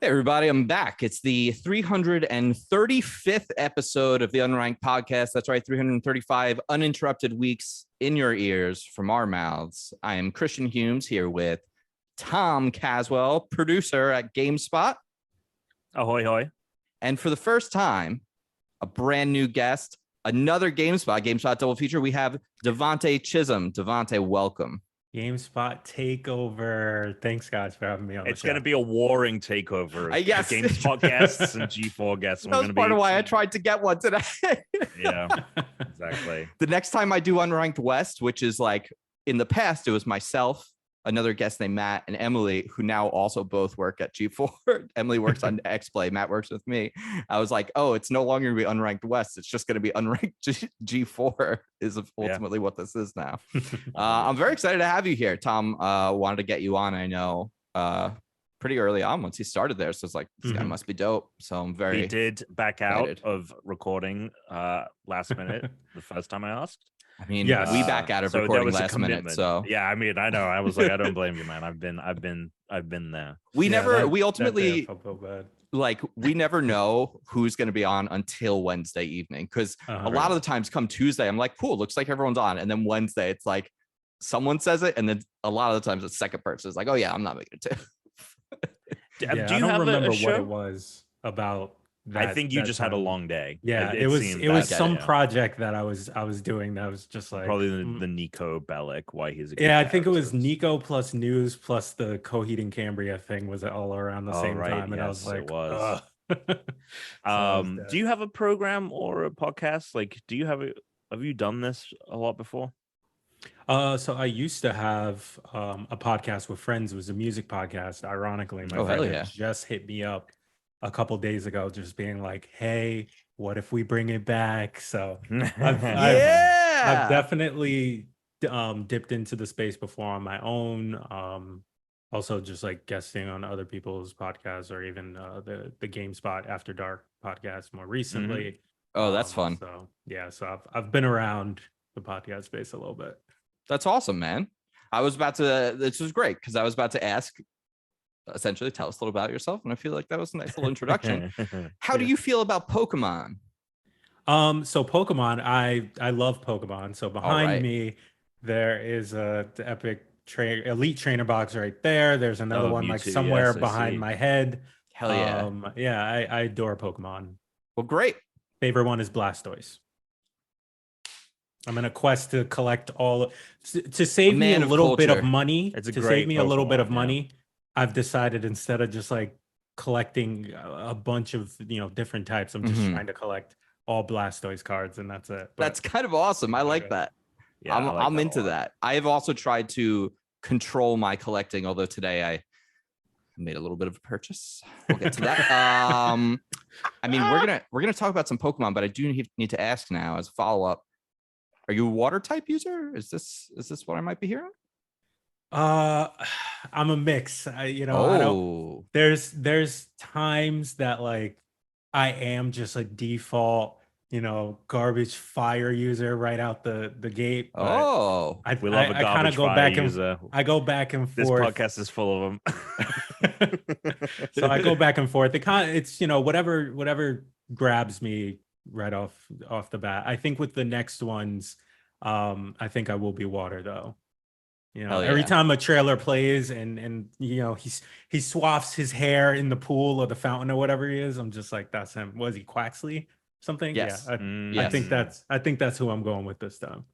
Hey, everybody, I'm back. It's the 335th episode of the Unranked podcast. That's right, 335 uninterrupted weeks in your ears from our mouths. I am Christian Humes here with Tom Caswell, producer at Gamespot. Ahoy, hoy. And for the first time, a brand new guest, another GameSpot double feature. We have Devante Chisolm. Devante, welcome. GameSpot takeover. Thanks, guys, for having me on. It's going to be a warring takeover. Yes. GameSpot guests and G4 guests. That was part of why I tried to get one today. Yeah, exactly. The next time I do Unranked West, which is like in the past, it was myself, another guest named Matt, and Emily, who now also both work at G4. Emily works on XPlay. Matt works with me. I was like, oh, it's no longer going to be Unranked West. It's just going to be Unranked G4 is ultimately what this is now. I'm very excited to have you here. Tom wanted to get you on, I know, pretty early on once he started there. So it's like, this guy must be dope. So I'm very He did back out excited. of recording last minute the first time I asked. I mean, Yes. we back out of So there recording was a last minute. commitment. So yeah, I mean, I know. I was like, I don't blame you, man. I've been there. we we ultimately like, we never know who's going to be on until Wednesday evening. Cause a lot of the times come Tuesday, I'm like, cool, looks like everyone's on. And then Wednesday, it's like someone says it. And then a lot of the times the second person is like, oh yeah, I'm not making it too. Do I you don't have remember a what show? it was about. I think you just had a long day. Yeah, it was some yeah. project that I was doing that was just like Probably the Nico Bellic, why he's a good yeah, I think it was character. Nico plus news plus the Coheed and Cambria thing was all around the same time, and I was yes, like, it was. "Ugh." Do you have a program or a podcast? Like, have you done this a lot before? So I used to have a podcast with friends. It was a music podcast. Ironically, my friend had just hit me up a couple days ago, just being like, "Hey, what if we bring it back?" So I've definitely dipped into the space before on my own. Also, just like guesting on other people's podcasts, or even the GameSpot After Dark podcast more recently. Oh, that's fun. So yeah, so I've been around the podcast space a little bit. That's awesome, man. This was great because I was about to ask, essentially, tell us a little about yourself. And I feel like that was a nice little introduction. How do you feel about Pokemon? So Pokemon, I love Pokemon. So behind me, there is the epic elite trainer box right there. There's another one like somewhere behind my head. Hell yeah. Yeah, I adore Pokemon. Well, great. Favorite one is Blastoise. I'm in a quest to collect to save me a little bit of money. I've decided instead of just like collecting a bunch of different types, I'm just trying to collect all Blastoise cards, and that's it. But that's kind of awesome. I like that. Yeah, I'm into that. I have also tried to control my collecting, although today I made a little bit of a purchase. We'll get to that. I mean, we're gonna talk about some Pokemon, but I do need to ask now as a follow-up. Are you a water type user? Is this what I might be hearing? I'm a mix. I don't, there's times that like I am just a default, garbage fire user right out the gate. Oh, we love a garbage fire user. I go back and forth. This podcast is full of them. So I go back and forth. It's whatever grabs me right off the bat. I think with the next ones, I think I will be water though. Every time a trailer plays and he swaths his hair in the pool or the fountain or whatever he is, I'm just like, that's him. Was he Quaxley? Something? Yes. Yeah. I think that's who I'm going with this time.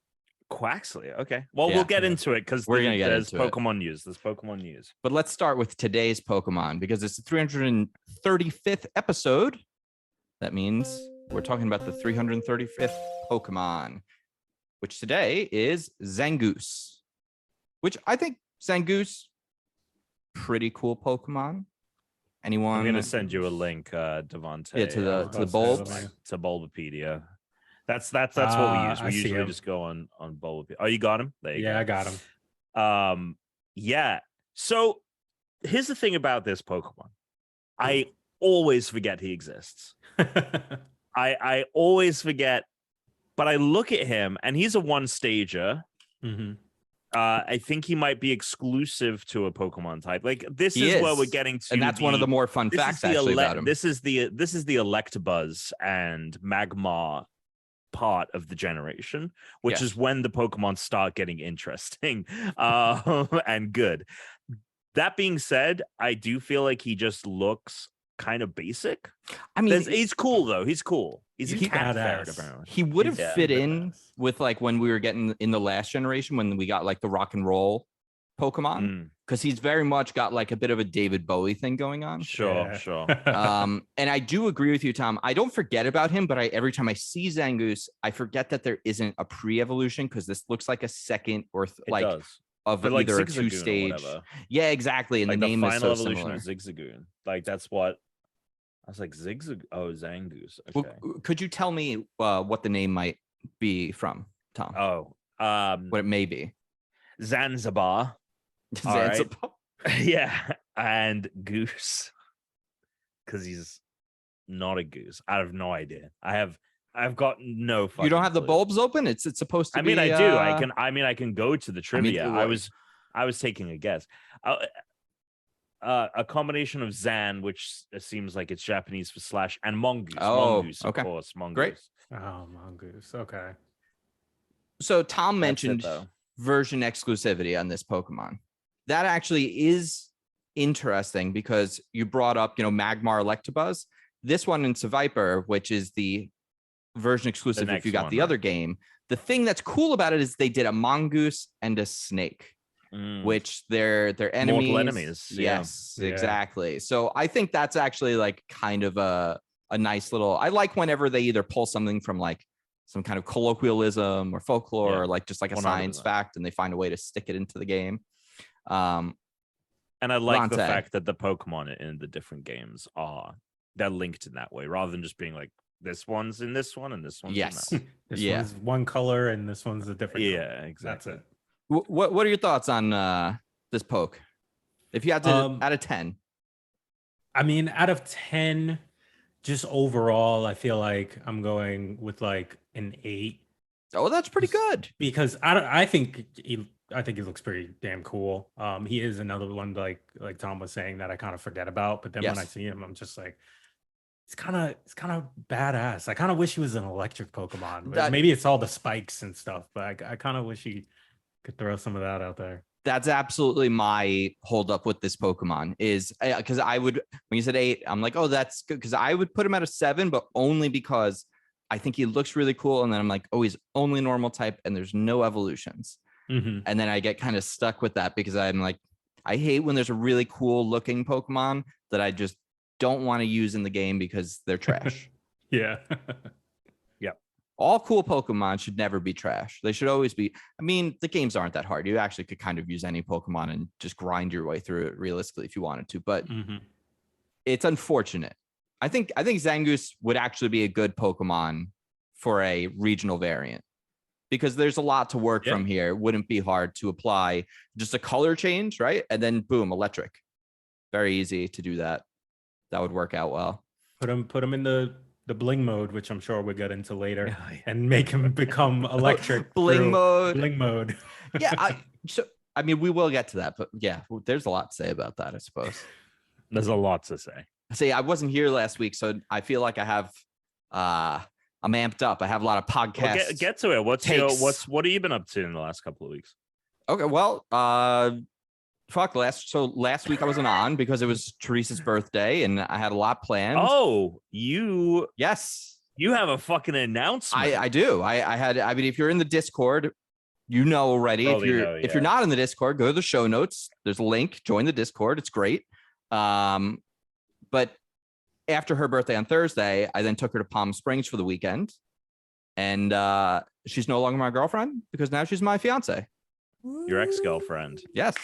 Quaxley. Okay. Well, we'll get into it because there's Pokemon news. There's Pokemon news. But let's start with today's Pokemon because it's the 335th episode. That means we're talking about the 335th Pokemon, which today is Zangoose, which I think Zangoose, pretty cool Pokemon. Anyone? I'm gonna send you a link, Devante. Yeah, to the bulbs. To Bulbapedia. That's what we use. We usually just go on Bulbapedia. Oh, you got him? There you go. I got him. Yeah. So here's the thing about this Pokemon. I always forget he exists. I always forget, but I look at him and he's a one stager. I think he might be exclusive to a Pokemon type. Like this He is where is. we're getting to, and that's one of the more fun facts actually about him. This is the Electabuzz and Magmar part of the generation, which is when the Pokemon start getting interesting and good. That being said, I do feel like he just looks kind of basic. I mean, he's cool though. He's cool. He's a cat ferret, badass. apparently. he would have He's fit badass. in with like when we were getting in the last generation when we got like the rock and roll Pokemon, because he's very much got like a bit of a David Bowie thing going on. Sure. And I do agree with you, Tom. I don't forget about him, but every time I see Zangoose, I forget that there isn't a pre-evolution, because this looks like a second or It does. of But, like, either a Zigzagoon or 2-stage. whatever. Yeah, exactly. And Like the name is final so evolution similar. of Zigzagoon. Like that's what I was like. Zangoose. Okay. Could you tell me what the name might be from, Tom? What it may be? Zanzibar. All right. Zanzibar? Yeah, and Goose, because he's not a goose. I have no idea. I've got no. You don't have the clue. bulbs open? It's supposed to I mean, be. I do. I can go to the trivia. I mean, I was taking a guess. A combination of Zan, which seems like it's Japanese for slash, and Mongoose. Mongoose, okay. Of course, Mongoose. Great. Oh, Mongoose. Okay. So Tom That's mentioned it, though. version exclusivity on this Pokemon. That actually is interesting, because you brought up, Magmar Electabuzz. This one in Seviper, which is the version exclusive if you got the other game. The thing that's cool about it is they did a Mongoose and a Snake, which they're enemies. Mortal enemies. Yes, Yeah. exactly. So I think that's actually like kind of a nice little. I like whenever they either pull something from like some kind of colloquialism or folklore, or like just like a 100%. science fact, and they find a way to stick it into the game. And I like the Devante. fact that the Pokemon in the different games they're linked in that way, rather than just being like this one's in this one and this one's Yes. in that one. This Yeah. one's one color and this one's a different color. Yeah, exactly. That's it. What are your thoughts on this poke? If you had to out of 10. I mean, out of 10, just overall, I feel like I'm going with like an 8. Oh, that's pretty good. Because I think he looks pretty damn cool. He is another one like Tom was saying that I kind of forget about, but then when I see him, I'm just like, it's kind of badass. I kind of wish he was an electric Pokemon. Maybe it's all the spikes and stuff, but I kind of wish he could throw some of that out there. That's absolutely my holdup with this Pokemon, is because I would, when you said 8, I'm like, oh, that's good, because I would put him at a 7, but only because I think he looks really cool. And then I'm like, oh, he's only normal type and there's no evolutions. And then I get kind of stuck with that, because I'm like, I hate when there's a really cool looking Pokemon that I just don't want to use in the game because they're trash. Yeah. Yep. All cool Pokemon should never be trash. They should always be. I mean, the games aren't that hard. You actually could kind of use any Pokemon and just grind your way through it realistically if you wanted to, but it's unfortunate. I think Zangoose would actually be a good Pokemon for a regional variant, because there's a lot to work from here. It wouldn't be hard to apply just a color change, right? And then boom, electric. Very easy to do that. That would work out well. Put him in the bling mode, which I'm sure we'll get into later, and make him become electric. Bling mode. Bling mode. Yeah. I mean, we will get to that, but yeah, there's a lot to say about that, I suppose. There's a lot to say. See, I wasn't here last week, so I feel like I have I'm amped up. I have a lot of podcasts. Well, get to it. What have you been up to in the last couple of weeks? Okay, well, last week I wasn't on because it was Teresa's birthday and I had a lot planned. Oh, yes, you have a fucking announcement. I do. I mean, if you're in the Discord, you know already. If you're not in the Discord, go to the show notes. There's a link. Join the Discord. It's great. But after her birthday on Thursday, I then took her to Palm Springs for the weekend, and she's no longer my girlfriend because now she's my fiance. Your ex-girlfriend. Yes.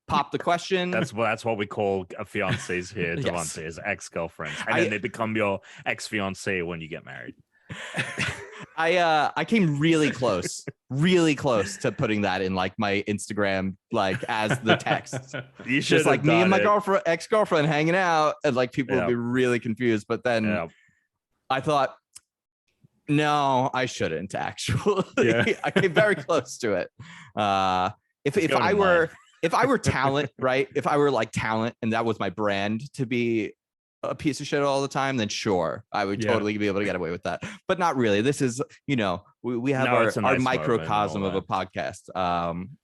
Pop the question. That's what we call a fiancés here, Devante, is ex-girlfriends. And then they become your ex-fiancé when you get married. I came really close to putting that in like my Instagram, like as the text. You should just like me and my ex-girlfriend hanging out, and like people would be really confused. But then I thought, No, I shouldn't actually. Yeah. I came very close to it. If I were talent, right? If I were like talent and that was my brand to be a piece of shit all the time, then sure, I would totally be able to get away with that. But not really. This is, we have our microcosm of a podcast.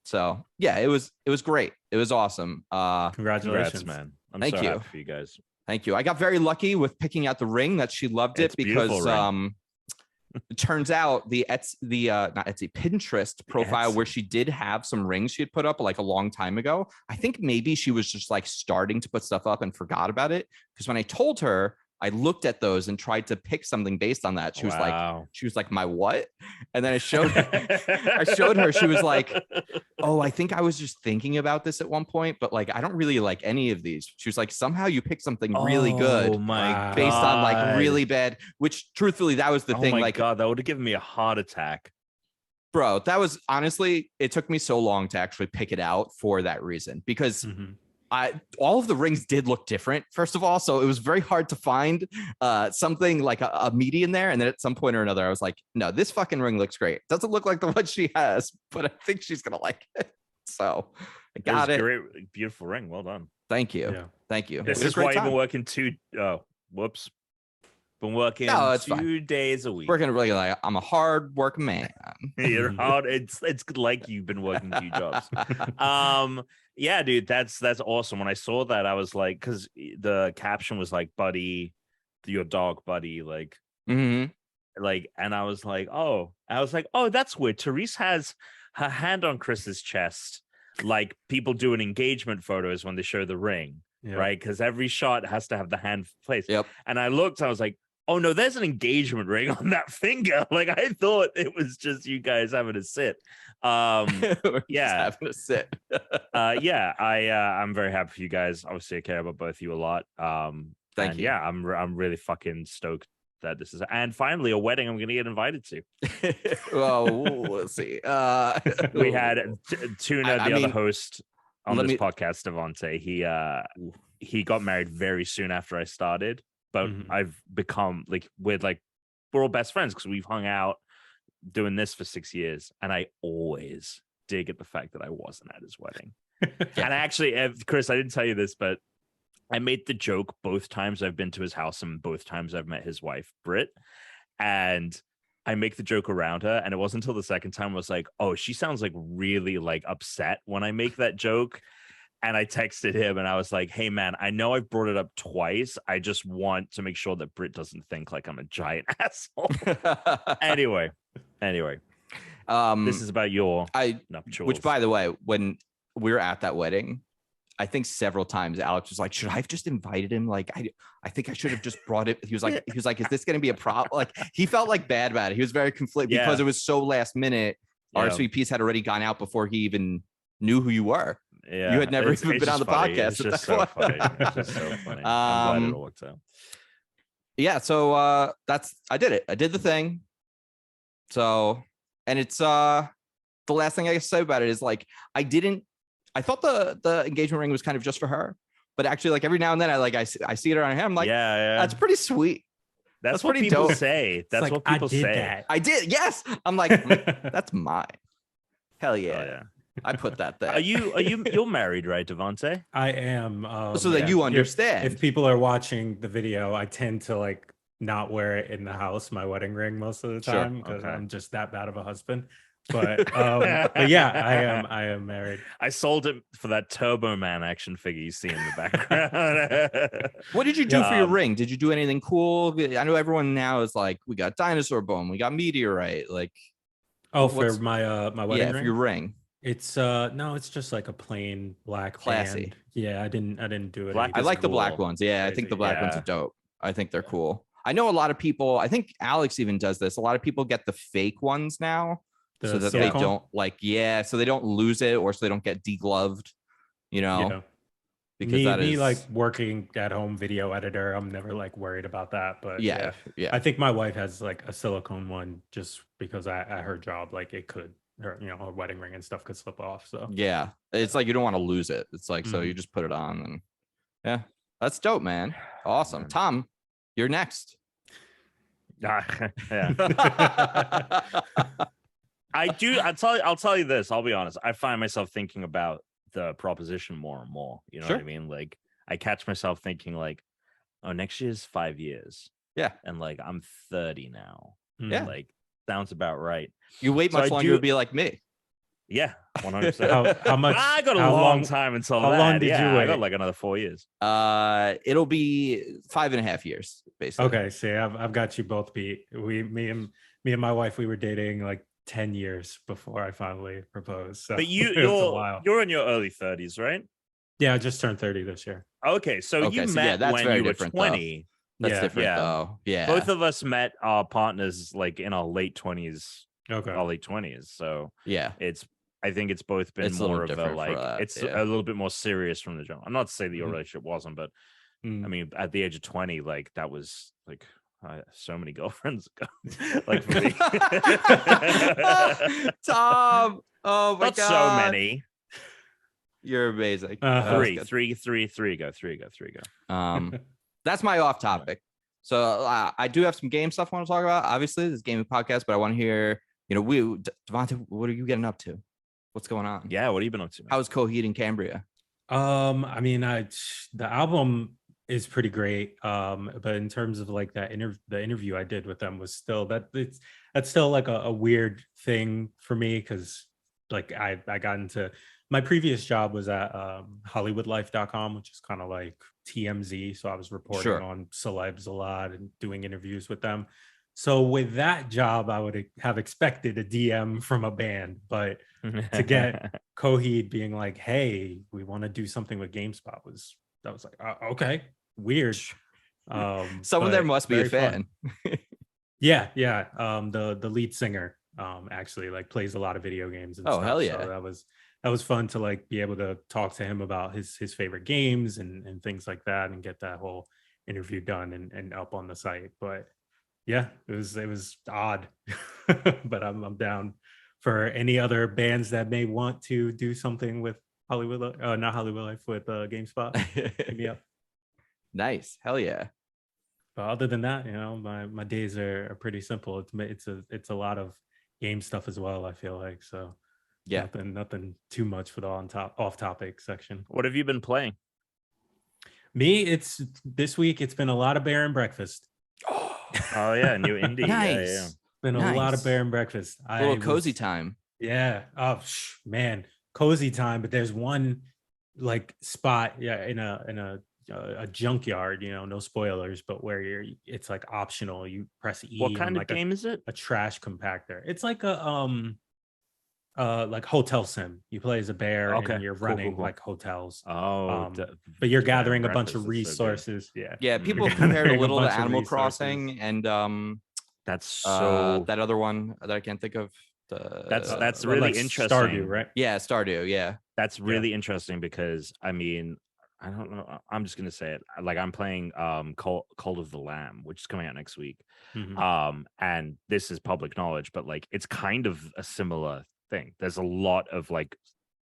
So yeah, it was great. It was awesome. Congratulations, Congrats, man. I'm Thank so you. happy for you guys. Thank you. I got very lucky with picking out the ring that she loved it because it turns out the Pinterest profile where she did have some rings she had put up like a long time ago. I think maybe she was just like starting to put stuff up and forgot about it. Because when I told her, I looked at those and tried to pick something based on that. She was like, my what? And then I showed her, she was like, oh, I think I was just thinking about this at one point, but like, I don't really like any of these. She was like, somehow you picked something really good based on like really bad, which truthfully, that was the thing. Like, God, that would have given me a heart attack. Bro, that was honestly, it took me so long to actually pick it out for that reason, because all of the rings did look different, first of all. So it was very hard to find something like a median there. And then at some point or another, I was like, no, this fucking ring looks great. Doesn't look like the one she has, but I think she's going to like it. So I got it. Great, beautiful ring. Well done. Thank you. Yeah. Thank you. This is why you've been working been working 2 days a week. Working really like I'm a hard work man. You're hard. It's like you've been working 2 jobs. Yeah, dude, that's awesome. When I saw that, I was like, because the caption was like, "Buddy, your dog, buddy," like, like, and I was like, oh, that's weird. Therese has her hand on Chris's chest, like people do in engagement photos when they show the ring, right? Because every shot has to have the hand placed. Yep. And I looked, I was like, oh no, there's an engagement ring on that finger. Like I thought it was just you guys having a sit. Having a sit. I'm very happy for you guys. Obviously, I care about both of you a lot. Thank you. Yeah, I'm really fucking stoked that this is, and finally a wedding I'm gonna get invited to. Well, we'll see. We had Tuna, other host on this podcast, Devante. He got married very soon after I started. But I've become we're all best friends because we've hung out doing this for 6 years. And I always dig at the fact that I wasn't at his wedding. And actually, Chris, I didn't tell you this, but I made the joke both times I've been to his house and both times I've met his wife, Britt. And I make the joke around her. And it wasn't until the second time I was like, oh, she sounds like really upset when I make that joke. And I texted him and I was like, hey, man, I know I've brought it up twice. I just want to make sure that Britt doesn't think like I'm a giant asshole. Anyway, this is about your nuptials. Which, by the way, when we were at that wedding, I think several times Alex was like, should I have just invited him? Like, I think I should have just brought it. He was like, is this going to be a problem? Like, he felt like bad about it. He was very conflicted because it was so last minute. RSVPs had already gone out before he even knew who you were. Yeah, you had never even been on the podcast. It's just so funny. It's just so funny. I'm glad it all worked out. Yeah, so I did it. I did the thing. So, and it's the last thing I can say about it is like I thought the engagement ring was kind of just for her, but actually like every now and then I see it around her hand. I'm like, that's pretty sweet. That's what people say. That's what people say. I did. Yes. I'm like, that's mine. Hell yeah. Oh, yeah. I put that there. You're married, right, Devante? I am. So that you understand. If people are watching the video, I tend to not wear it in the house, my wedding ring, most of the time because I'm just that bad of a husband. But yeah, I am married. I sold it for that Turbo Man action figure you see in the background. What did you do for your ring? Did you do anything cool? I know everyone now is like, we got dinosaur bone, we got meteorite. Like, for my wedding ring? For your ring. It's no, it's just like a plain black classy band. Yeah, I didn't do it. I like the black ones. Yeah, I think the black ones are dope. I think they're cool. I know a lot of people, I think Alex even does this. A lot of people get the fake ones now so that they don't so they don't lose it or so they don't get degloved, because me like working at home video editor, I'm never worried about that. But yeah. I think my wife has a silicone one just because at her job, it could. Her wedding ring and stuff could slip off. So yeah, it's like you don't want to lose it. It's like so you just put it on and yeah, that's dope, man. Awesome. Tom, you're next. Yeah. I do. I'll tell you this. I'll be honest. I find myself thinking about the proposition more and more. You know Sure. what I mean? Like I catch myself thinking like, oh, next year's 5 years. Yeah. And like I'm 30 now. Yeah. Like sounds about right. You wait So much longer to be like me. Yeah, 100%. How much? I got a how long long- time until how that. long did you I wait? got like another 4 years. It'll be 5.5 years, basically. Okay, see, I've got you both beat. Me and my wife, we were dating like 10 years before I finally proposed. So But it was a while. you're in your early 30s, right? Yeah, I just turned 30 this year. Okay, so Okay, you so met yeah, that's when very you were different, though. 20. That's Yeah, different, yeah. though. Yeah. Both of us met our partners like in our late 20s, Okay. our late 20s. So Yeah. I think it's both been It's a little more of a different for like that, it's yeah. a little bit more serious from the jump. I'm not to say that your Mhm. relationship wasn't, but Mm. I mean, at the age of 20, like that was like so many girlfriends ago. Like for me, Tom. Oh my not god. so many. You're amazing. Uh-huh. That was Three good. go. That's my off topic. So I do have some game stuff I want to talk about. Obviously, this is a gaming podcast, but I want to hear, Devante, what are you getting up to? What's going on? Yeah, what have you been up to? Man? How's Coheed in Cambria? I mean, the album is pretty great. But in terms of like that the interview I did with them was still that's still like a weird thing for me because like I got into my previous job was at hollywoodlife.com, which is kind of like TMZ. So I was reporting Sure. on celebs a lot and doing interviews with them. So with that job, I would have expected a DM from a band, but to get Coheed being like, "Hey, we want to do something with GameSpot," was like, okay, weird. Someone there but must be a very fun. fan. Yeah. The lead singer actually like plays a lot of video games and Oh, stuff. hell yeah. So that was fun to like be able to talk to him about his favorite games and things like that and get that whole interview done and up on the site. But yeah, it was odd. But I'm down for any other bands that may want to do something with not Hollywood Life, with GameSpot. Hit me up. Nice. Hell yeah. But other than that, my days are pretty simple. It's a lot of game stuff as well, I feel like. So Yeah. nothing too much for the off topic section. What have you been playing? Me, this week it's been a lot of Bear and Breakfast. Oh yeah, new indie. Nice. Yeah. Been a lot of Bear and Breakfast. A little cozy time. Yeah. Oh man, cozy time. But there's one like spot, in a junkyard. No spoilers, but where it's like optional. You press E. What kind of like game is it? A trash compactor. It's like a like hotel sim. You play as a bear Okay, and you're cool, running cool, cool. like hotels. Oh, But you're Bear and gathering a bunch of Breakfast is so good. resources. Yeah. Yeah, people You're compared a gathering little to bunch of Animal resources. Crossing and That's so. that other one that I can't think of. That's Well, really like interesting. Stardew, right? Yeah, Stardew. Yeah. That's really interesting because I mean, I don't know. I'm just gonna say it. Like I'm playing Cult of the Lamb, which is coming out next week. Mhm. And this is public knowledge, but like it's kind of a similar thing. There's a lot of like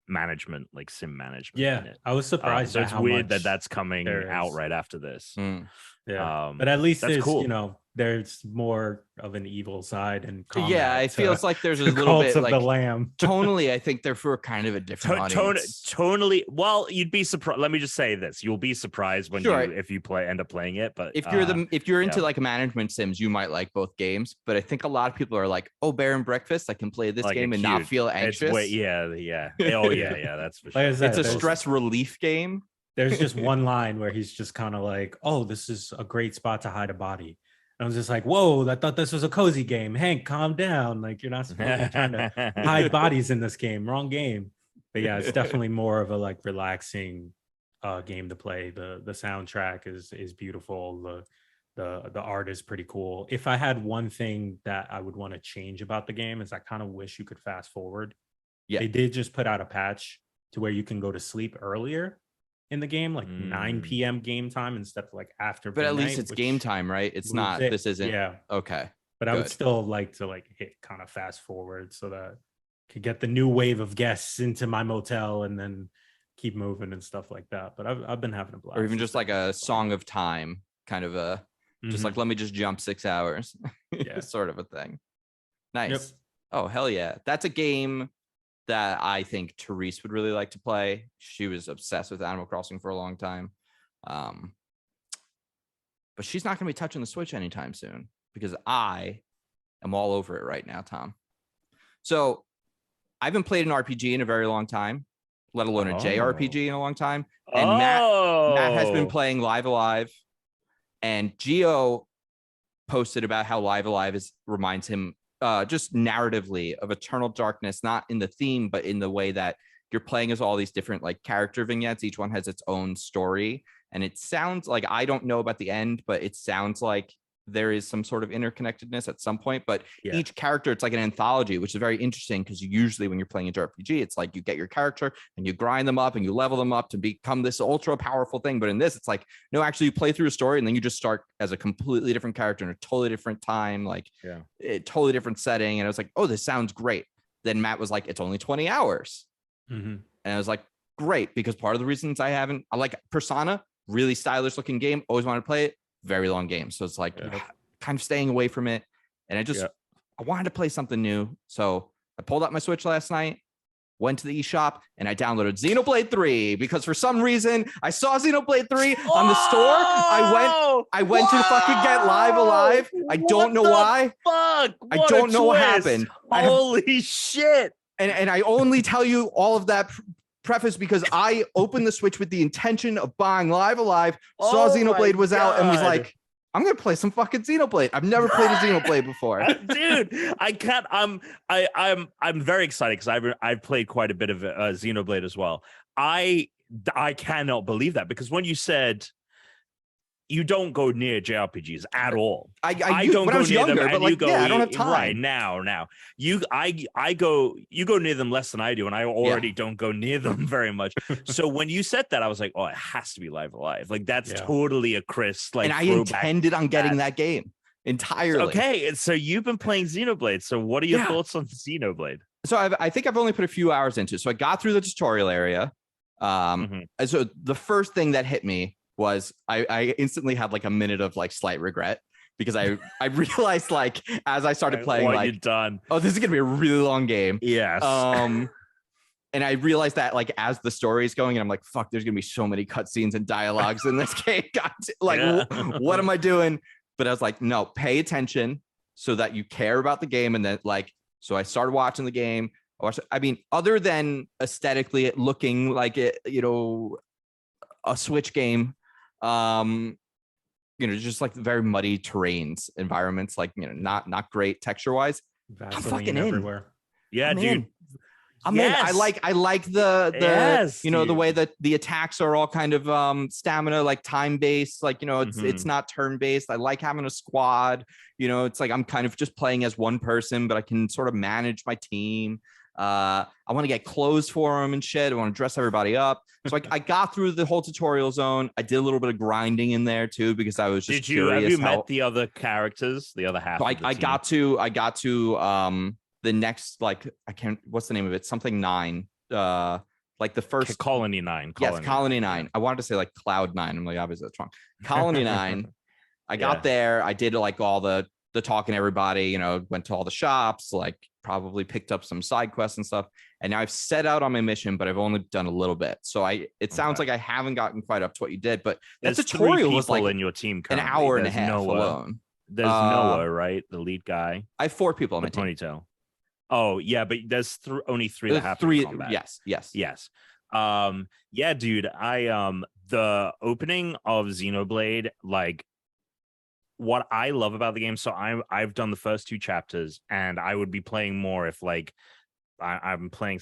management, like sim management. Yeah, in it. I was surprised. So at it's how weird that much that's coming there out is. right after this. Mm. Yeah, but at least that's there's cool. there's more of an evil side and Yeah, it feels like there's a little Cult bit of like the Lamb. tonally. I think they're for kind of a different audience. Tonally, well, you'd be surprised. Let me just say this: you'll be surprised when Sure. if you end up playing it. But If you're into like management sims, you might like both games. But I think a lot of people are like, "Oh, Bear and Breakfast, I can play this like game and not feel anxious." Oh yeah. That's for sure. Like I said, It's a there's- stress relief game. There's just one line where he's just kind of like, "Oh, this is a great spot to hide a body." And I was just like, "Whoa, I thought this was a cozy game. Hank, calm down. Like you're not supposed to be trying to hide bodies in this game. Wrong game." But yeah, it's definitely more of a like relaxing game to play. The soundtrack is beautiful. The art is pretty cool. If I had one thing that I would want to change about the game is I kind of wish you could fast forward. Yeah. They did just put out a patch to where you can go to sleep earlier in the game, like 9 p.m. game time instead of like after. But at least midnight, it's which game time, right? It's moves not. it. This isn't. Yeah. Okay. But I would Good. still like to like hit kind of fast forward so that I could get the new wave of guests into my motel and then keep moving and stuff like that. But I've been having a blast. Or even just like a Song of Time kind of a Just like, let me just jump 6 hours. Yeah. Sort of a thing. Nice. Yep. Oh, hell yeah. That's a game that I think Therese would really like to play. She was obsessed with Animal Crossing for a long time. But she's not going to be touching the Switch anytime soon because I am all over it right now, Tom. So I haven't played an RPG in a very long time, let alone a JRPG in a long time. And Matt has been playing Live Alive, and Gio posted about how Live Alive reminds him just narratively of Eternal Darkness, not in the theme, but in the way that you're playing as all these different like character vignettes. Each one has its own story. And it sounds like, I don't know about the end, but it sounds like there is some sort of interconnectedness at some point. But each character, it's like an anthology, which is very interesting because usually when you're playing a JRPG, it's like you get your character and you grind them up and you level them up to become this ultra powerful thing. But in this, it's like, no, actually you play through a story and then you just start as a completely different character in a totally different time, like a totally different setting. And I was like, oh, this sounds great. Then Matt was like, it's only 20 hours. And I was like, great, because part of the reasons I like Persona, really stylish looking game, always wanted to play it, very long game. So it's like kind of staying away from it. And I wanted to play something new. So I pulled out my Switch last night, went to the eShop, and I downloaded Xenoblade 3 because for some reason I saw Xenoblade 3 on the store. I went to fucking get Live Alive. I don't know why. Fuck? I don't know what happened. Holy shit. And I only tell you all of that preface because I opened the Switch with the intention of buying Live Alive, saw Xenoblade was out, and was like, I'm gonna play some fucking Xenoblade. I've never played a Xenoblade before. Dude, I can't. I'm very excited because I've played quite a bit of Xenoblade as well. I cannot believe that because when you said you don't go near JRPGs at all. I don't go near them, but like, I don't have time right now. You go near them less than I do, and I already don't go near them very much. So when you said that, I was like, oh, it has to be Live Alive. Like that's totally a Chris. Like, and I intended on getting that game entirely. Okay, so you've been playing Xenoblade. So what are your thoughts on Xenoblade? So I think I've only put a few hours into it. So I got through the tutorial area. And so the first thing that hit me was I instantly had like a minute of like slight regret because I realized like as I started playing like oh, this is gonna be a really long game. Yes. And I realized that like as the story is going and I'm like, fuck, there's gonna be so many cutscenes and dialogues in this game. What am I doing? But I was like, no, pay attention so that you care about the game. And then like, so I started watching the game. I mean, other than aesthetically it looking like it, a Switch game, just like very muddy terrains, environments, like not great texture wise. I'm fucking everywhere. Yeah, dude. I'm in. I like the the way that the attacks are all kind of stamina, like time based, like it's not turn based. I like having a squad. It's like I'm kind of just playing as one person, but I can sort of manage my team. I want to get clothes for them and shit. I want to dress everybody up. So I got through the whole tutorial zone. I did a little bit of grinding in there too because I was just curious. Have you met the other characters, the other half? So I got to the next, like, I can't, what's the name of it? Something 9. Like the first Colony 9. Colony 9. I wanted to say like Cloud 9. I'm like, obviously that's wrong. Colony 9. I got there. I did like all the talking to everybody, went to all the shops, like probably picked up some side quests and stuff. And now I've set out on my mission, but I've only done a little bit. So it sounds like I haven't gotten quite up to what you did, but that tutorial was like in your team an hour and a half alone. There's Noah, right? The lead guy. I have 4 people on my team. Ponytail. Oh yeah, but there's only 3 that have 3. Combat. Yes. Yeah, dude. The opening of Xenoblade, like what I love about the game. So I've done the first 2 chapters, and I would be playing more if like I'm playing,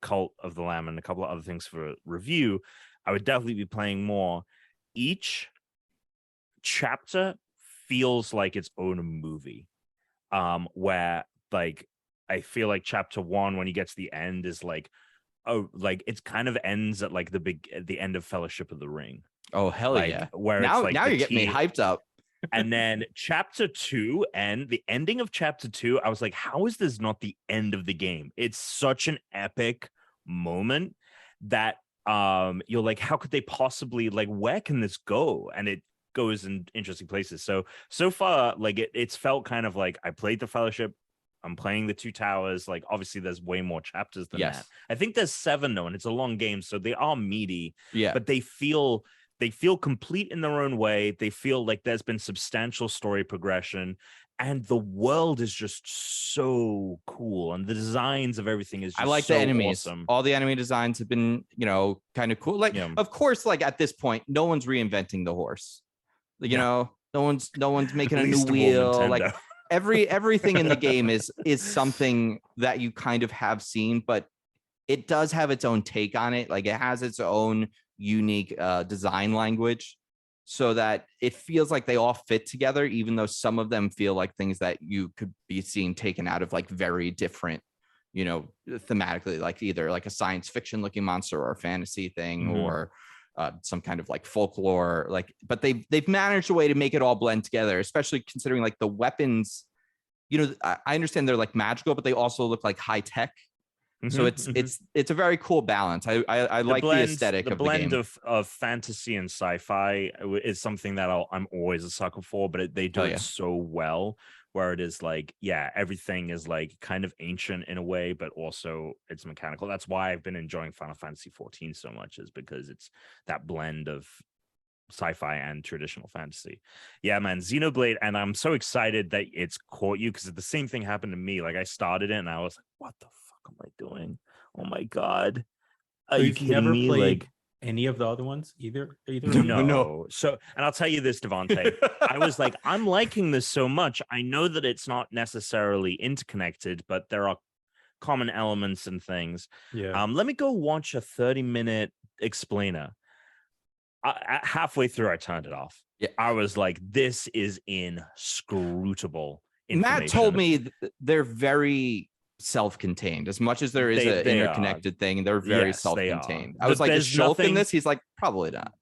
Cult of the Lamb and a couple of other things for review. I would definitely be playing more. Each chapter feels like its own movie, where like I feel like chapter 1 when you get to the end is like, oh, like it kind of ends at like the end of Fellowship of the Ring. Oh hell yeah! Where now, it's like now you're getting me hyped up. And then chapter 2 and the ending of chapter 2, I was like, how is this not the end of the game? It's such an epic moment that you're like, how could they possibly, like, where can this go? And goes in interesting places. So far, like it's felt kind of like I played the Fellowship. I'm playing the Two Towers. Like obviously, there's way more chapters than that. I think there's 7 though, and it's a long game, so they are meaty. Yeah, but they feel complete in their own way. They feel like there's been substantial story progression, and the world is just so cool, and the designs of everything is just I like so the enemies. awesome. All the enemy designs have been, kind of cool. Like, of course, like at this point, no one's reinventing the horse. You know, no one's making a new wheel. Like everything in the game is something that you kind of have seen, but it does have its own take on it. Like it has its own unique design language, so that it feels like they all fit together, even though some of them feel like things that you could be seeing taken out of like very different, thematically, like either like a science fiction looking monster or a fantasy thing, or some kind of like folklore, like, but they've managed a way to make it all blend together, especially considering like the weapons, I understand they're like magical, but they also look like high tech. So it's a very cool balance. I like the aesthetic of the game. The blend of fantasy and sci-fi is something that I'm always a sucker for, but they do it so well, where it is like, everything is like kind of ancient in a way, but also it's mechanical. That's why I've been enjoying Final Fantasy 14 so much, is because it's that blend of sci-fi and traditional fantasy. Yeah, man, Xenoblade, and I'm so excited that it's caught you, because the same thing happened to me. Like I started it and I was like, what the am I doing? Oh my god! Are you kidding me? Like any of the other ones either? No. So, and I'll tell you this, Devante. I was like, I'm liking this so much. I know that it's not necessarily interconnected, but there are common elements and things. Yeah. Let me go watch a 30-minute explainer. Halfway through, I turned it off. Yeah. I was like, this is inscrutable. Matt told me they're very self-contained, as much as there is an interconnected thing. They're very self-contained. I was like, is Shulk in this? He's like, probably not.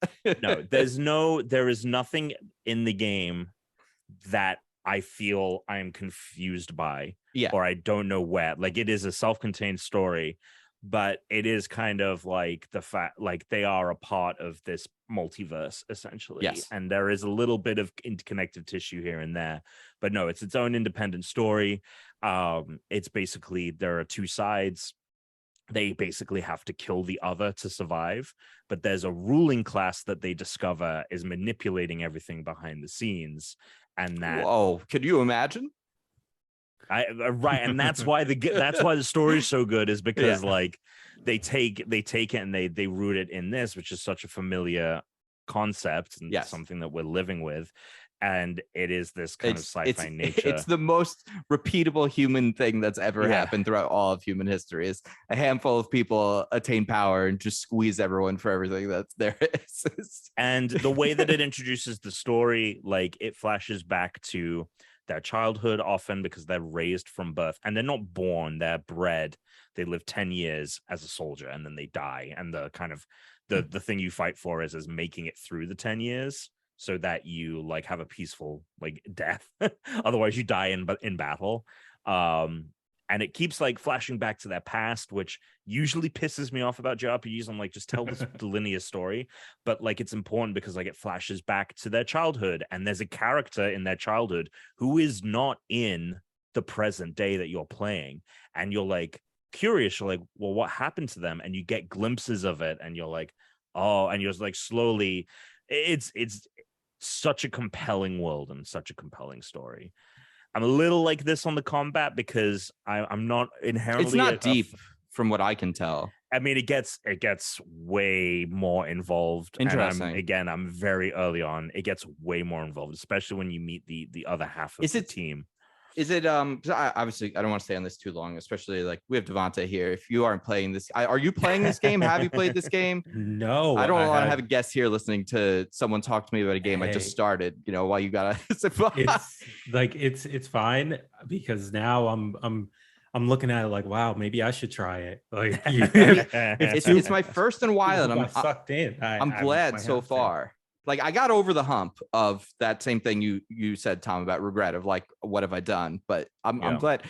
No, there is nothing in the game that I feel I'm confused by, or I don't know where. Like it is a self-contained story, but it is kind of like the fact, like they are a part of this multiverse essentially. And there is a little bit of interconnected tissue here and there, but no, it's its own independent story. It's basically, there are 2 sides. They basically have to kill the other to survive, but there's a ruling class that they discover is manipulating everything behind the scenes, and that could you imagine? Right, and that's why the story is so good, is because like they take it and they root it in this, which is such a familiar concept and something that we're living with, and it is this kind of sci-fi nature. It's the most repeatable human thing that's ever happened throughout all of human history. Is a handful of people attain power and just squeeze everyone for everything that there is. And the way that it introduces the story, like it flashes back to their childhood often, because they're raised from birth, and they're not born, they're bred. They live 10 years as a soldier and then they die, and the kind of the thing you fight for is making it through the 10 years, so that you like have a peaceful like death. Otherwise you die in battle. And it keeps like flashing back to their past, which usually pisses me off about JRPGs. I'm like, just tell the linear story. But like, it's important because like it flashes back to their childhood, and there's a character in their childhood who is not in the present day that you're playing. And you're like curious, you're like, well, what happened to them? And you get glimpses of it, and you're like, oh, and you're like slowly, it's such a compelling world and such a compelling story. I'm a little like this on the combat because I'm not inherently. It's not deep from what I can tell. I mean, it gets way more involved. Interesting. And I'm very early on. It gets way more involved, especially when you meet the other half of the team. Is it obviously I don't want to stay on this too long, especially like we have Devante here. If you aren't playing this, are you playing this game? Have you played this game? No, I don't want to have a guest here listening to someone talk to me about a game I just started. You know, while you gotta. It's like it's fine, because now I'm looking at it like, wow, maybe I should try it. Like it's my first in a while, and I'm sucked in. I'm glad so far. Like I got over the hump of that same thing you said, Tom, about regret of like, what have I done? But I'm glad.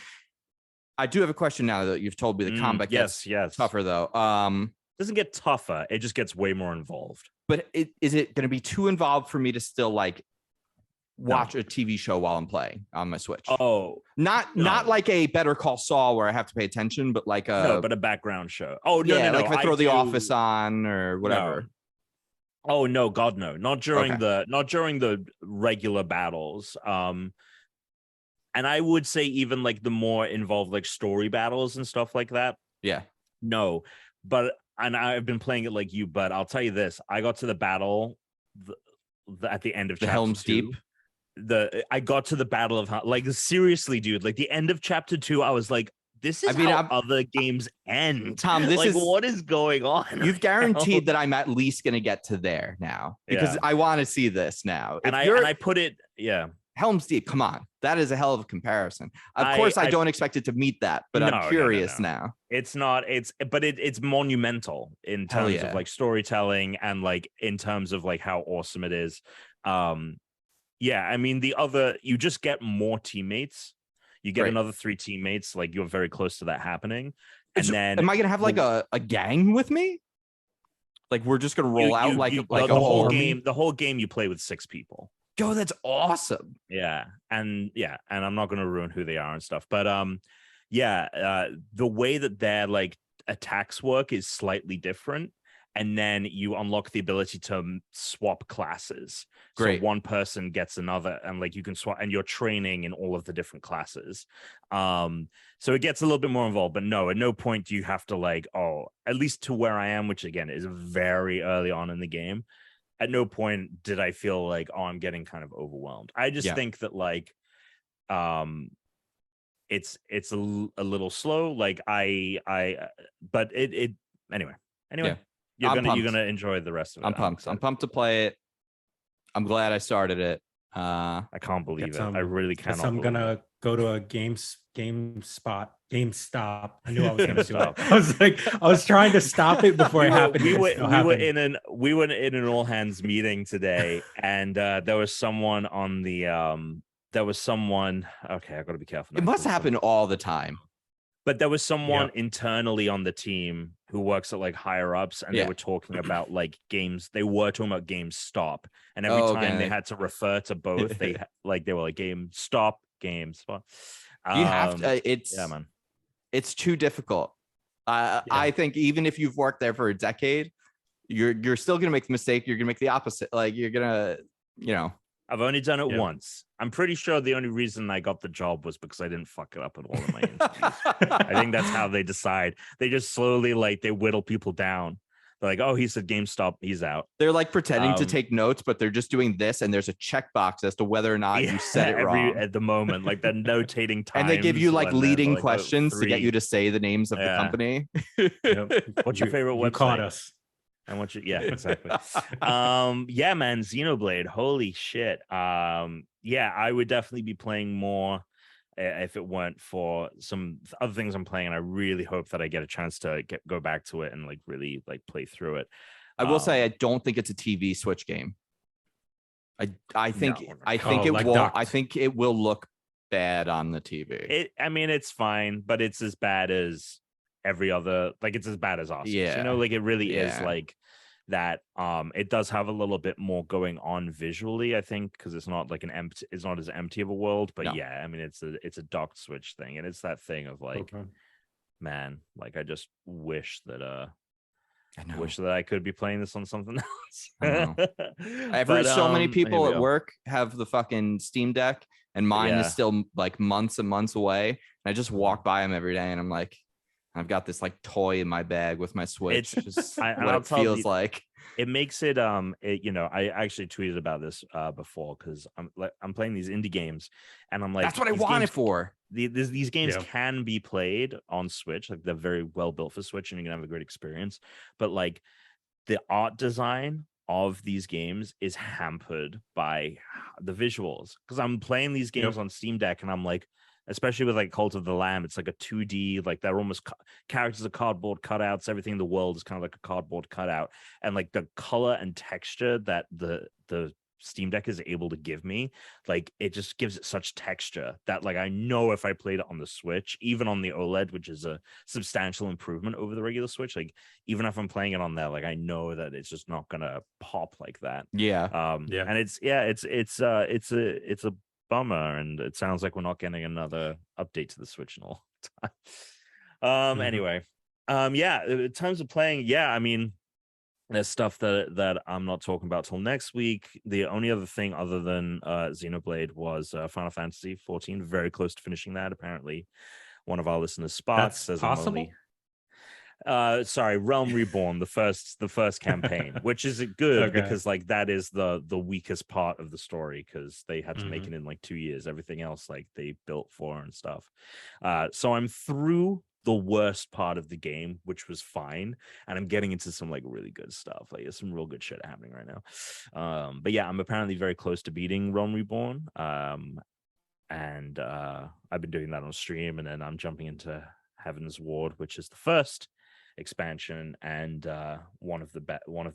I do have a question now that you've told me the combat gets tougher though. doesn't get tougher. It just gets way more involved. But is it going to be too involved for me to still like watch a TV show while I'm playing on my Switch? Not like a Better Call Saul where I have to pay attention, but like but a background show. Oh no, like if I throw The Office on or whatever. No. Oh no, God no! Not during the regular battles. And I would say even like the more involved like story battles and stuff like that. Yeah. No, but and I've been playing it like you, but I'll tell you this: I got to the battle at the end of the chapter Helm's 2. Deep. I got to the battle of like seriously, dude. Like the end of chapter 2, I was like, this is how other games end. Tom, this like, is what is going on? You've guaranteed that I'm at least going to get to there now because I want to see this now. And I put it, Helm's Deep. Come on, that is a hell of a comparison. Of course, I don't expect it to meet that, but I'm curious now. It's not. It's monumental in terms of like storytelling and like in terms of like how awesome it is. Yeah, I mean you just get more teammates. You get another 3 teammates, like you're very close to that happening. And then am I gonna have like a gang with me? Like we're just gonna roll out like the whole game. The whole game you play with 6 people. Yo, that's awesome. Yeah, and I'm not gonna ruin who they are and stuff, but the way that their like attacks work is slightly different. And then you unlock the ability to swap classes. Great. So one person gets another, and like you can swap, and you're training in all of the different classes. So it gets a little bit more involved. But no, at no point do you have to like, at least to where I am, which again is very early on in the game. At no point did I feel like, I'm getting kind of overwhelmed. I just think that like, it's a little slow. Like but it anyway. Yeah. You're gonna enjoy the rest of it. I'm pumped. I'm pumped to play it. I'm glad I started it. I can't believe it. I really cannot. I'm gonna go to a GameSpot. I knew I was gonna do it. I was trying to stop it before it happened. We were in an all hands meeting today, and there was someone on the Okay, I gotta be careful. It must happen all the time. But there was someone internally on the team who works at like higher ups, and they were talking about like games. They were talking about GameStop, and every time they had to refer to both, they were like GameStop. You have to. Man. It's too difficult. I think even if you've worked there for a decade, you're still gonna make the mistake. You're gonna make the opposite. Like you're gonna, I've only done it once. I'm pretty sure the only reason I got the job was because I didn't fuck it up in all of my interviews. I think that's how they decide. They just slowly they whittle people down. They're like, oh, he said GameStop, he's out. They're like pretending to take notes, but they're just doing this, and there's a checkbox as to whether or not you said it wrong at the moment. Like they're notating time. And they give you like leading questions to get you to say the names of the company. What's your favorite website? You caught us. And what you exactly. Man, Xenoblade, holy shit. I would definitely be playing more if it weren't for some other things I'm playing, and I really hope that I get a chance to go back to it and like really like play through it. I will say I don't think it's a TV Switch game. I think it like will Duct. I think it will look bad on the TV. It's fine, but it's as bad as every other, like it's as bad as us. Like it really is like that. It does have a little bit more going on visually, I think, because it's not like it's not as empty of a world, but it's a docked Switch thing, and it's that thing of like, man, like I just wish that I could be playing this on something else. I've heard so many people at work have the fucking Steam Deck, and mine is still like months and months away, and I just walk by them every day, and I'm like, I've got this like toy in my bag with my Switch. It's just what it feels like. It makes it I actually tweeted about this before, because I'm playing these indie games, and I'm like, that's what I want it for. These games can be played on Switch, like they're very well built for Switch, and you can have a great experience. But like the art design of these games is hampered by the visuals, because I'm playing these games on Steam Deck, and I'm like, especially with like Cult of the Lamb, it's like a 2D, like they're almost characters are cardboard cutouts. Everything in the world is kind of like a cardboard cutout, and like the color and texture that the Steam Deck is able to give me, like it just gives it such texture that like I know if I played it on the Switch, even on the OLED, which is a substantial improvement over the regular Switch, like even if I'm playing it on there, like I know that it's just not gonna pop like that. Yeah. And it's a bummer, and it sounds like we're not getting another update to the Switch in a long time. Anyway, in terms of playing, I mean, there's stuff that I'm not talking about till next week. The only other thing other than Xenoblade was Final Fantasy 14. Very close to finishing that. Apparently, one of our listeners, Sparks, says possible? I'm only sorry, Realm Reborn, the first campaign, which is good because like that is the weakest part of the story because they had to make it in like 2 years. Everything else like they built for and stuff. So I'm through the worst part of the game, which was fine, and I'm getting into some like really good stuff. Like there's some real good shit happening right now. But yeah, I'm apparently very close to beating Realm Reborn. And I've been doing that on stream, and then I'm jumping into Heaven's Ward, which is the first expansion and one of the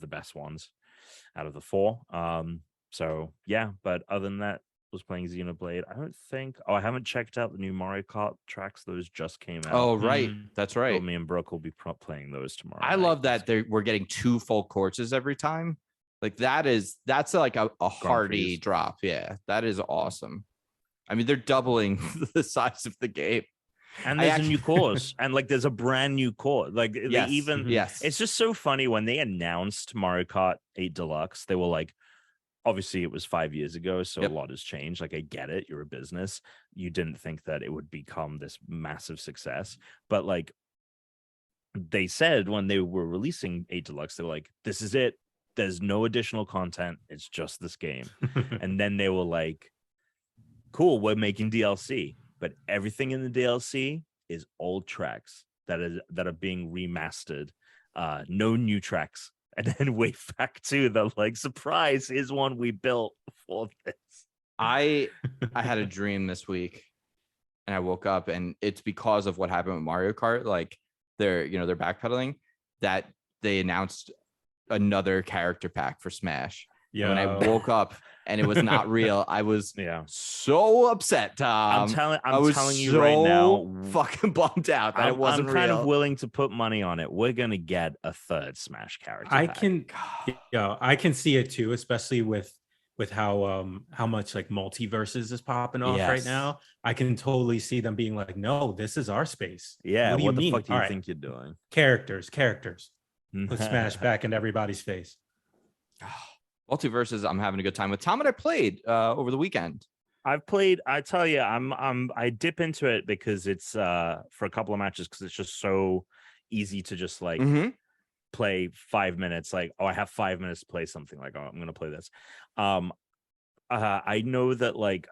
best ones out of the 4. So yeah, but other than that, was playing Xenoblade. I haven't checked out the new Mario Kart tracks. Those just came out. Oh, right. That's right. So me and Brooke will be playing those tomorrow. I love that we're getting 2 full courses every time. Like that's like a hearty drop. Yeah, that is awesome. I mean, they're doubling the size of the game. And there's a new course, and like there's a brand new course. Like yes, they even it's just so funny when they announced Mario Kart 8 Deluxe, they were like, obviously it was 5 years ago, so a lot has changed. Like I get it, you're a business. You didn't think that it would become this massive success. But like they said when they were releasing 8 Deluxe, they were like, this is it. There's no additional content. It's just this game. And then they were like, cool, we're making DLC. But everything in the DLC is old tracks that are being remastered. No new tracks. And then way back to the like, surprise, is one we built for this. I had a dream this week, and I woke up, and it's because of what happened with Mario Kart. Like they're backpedaling, that they announced another character pack for Smash. Yeah. When I woke up and it was not real, I was so upset, Tom. I'm telling you right now, fucking bummed out that it wasn't real. I'm kind of willing to put money on it. We're gonna get a third Smash character. I can see it too, especially with how much like Multiversus is popping off right now. I can totally see them being like, no, this is our space. Yeah, what the fuck do you think you're doing? Characters. Put Smash back in everybody's face. Multiversus, I'm having a good time with. Tom and I played over the weekend. I've played. I tell you, I dip into it because it's for a couple of matches because it's just so easy to just like play 5 minutes. Like, oh, I have 5 minutes to play something. Like, oh, I'm gonna play this. I know that like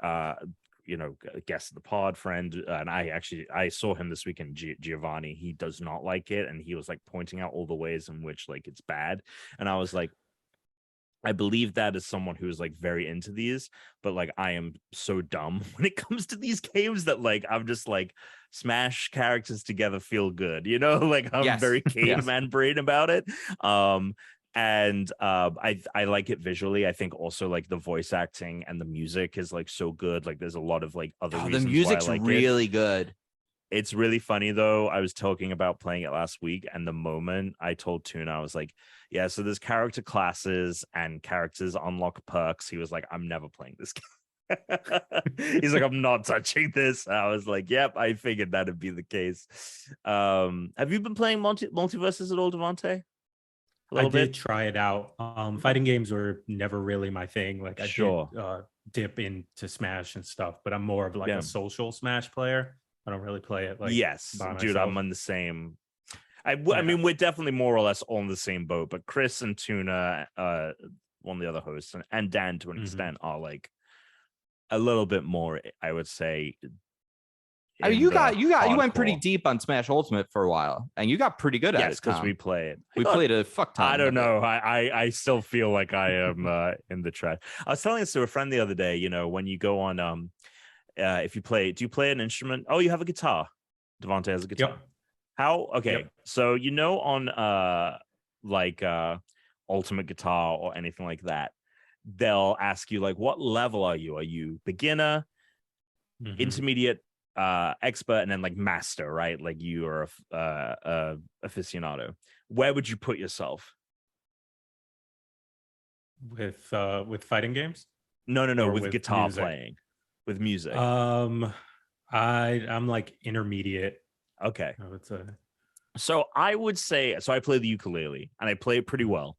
guest of the pod friend, and I saw him this weekend, Giovanni. He does not like it, and he was like pointing out all the ways in which like it's bad, and I was like, I believe that as someone who is like very into these, but like I am so dumb when it comes to these games that like I'm just like, smash characters together feel good, like I'm very caveman brain about it. And I like it visually. I think also like the voice acting and the music is like so good. Like there's a lot of like other reasons the music's why I like really it. good. It's really funny though. I was talking about playing it last week, and the moment I told Tuna, I was like, yeah, so there's character classes and characters unlock perks. He was like, I'm never playing this game. He's like, I'm not touching this. I was like, yep, I figured that'd be the case. Have you been playing Multiversus at all, Devante? I did try it out. Fighting games were never really my thing. Like I did dip into Smash and stuff, but I'm more of like a social Smash player. I don't really play it like dude, I'm on the same. I mean, we're definitely more or less on the same boat, but Chris and Tuna, one of the other hosts, and Dan to an extent are like a little bit more, I would say. I mean, you went pretty deep on Smash Ultimate for a while, and you got pretty good at it. Yes, because we play it. We played a fuck ton. I don't know. I still feel like I am in the trash. I was telling this to a friend the other day. When you go on if you play, do you play an instrument? Oh, you have a guitar. Devante has a guitar. Yep. How? Okay. Yep. So, on like Ultimate Guitar or anything like that, they'll ask you like, what level are you? Are you beginner, intermediate, expert, and then like master, right? Like you are a aficionado. Where would you put yourself? With fighting games? No, Or with guitar music? playing, with music. I'm like intermediate. Okay. I would say. So I would say, so I play the ukulele and I play it pretty well.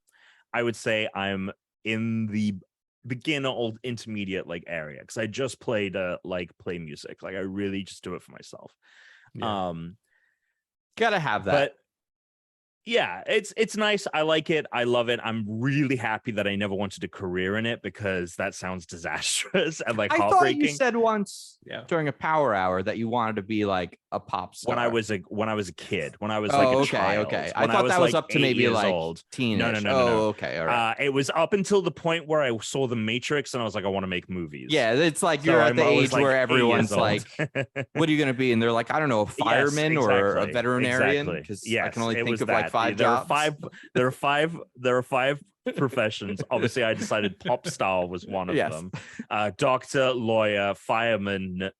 I would say I'm in the beginner or intermediate like area because I just play to like play music. Like I really just do it for myself. Yeah. Gotta have that. But yeah, it's nice. I like it. I love it. I'm really happy that I never wanted a career in it because that sounds disastrous and like I heartbreaking. thought you said once during a power hour that you wanted to be like a pop star. When I was a kid, when I was like a child. Okay. When I thought that was like up to maybe like old. teen-ish. No. Okay, all right. It was up until the point where I saw The Matrix and I was like, I want to make movies. Yeah, it's like So you're at the I was, age like, where 8 everyone's years old. like, "What are you going to be?" And they're like, "I don't know, a fireman or a veterinarian." Because I can only think of like 5 jobs. There are five professions. Obviously, I decided pop star was one of them. Doctor, lawyer, fireman,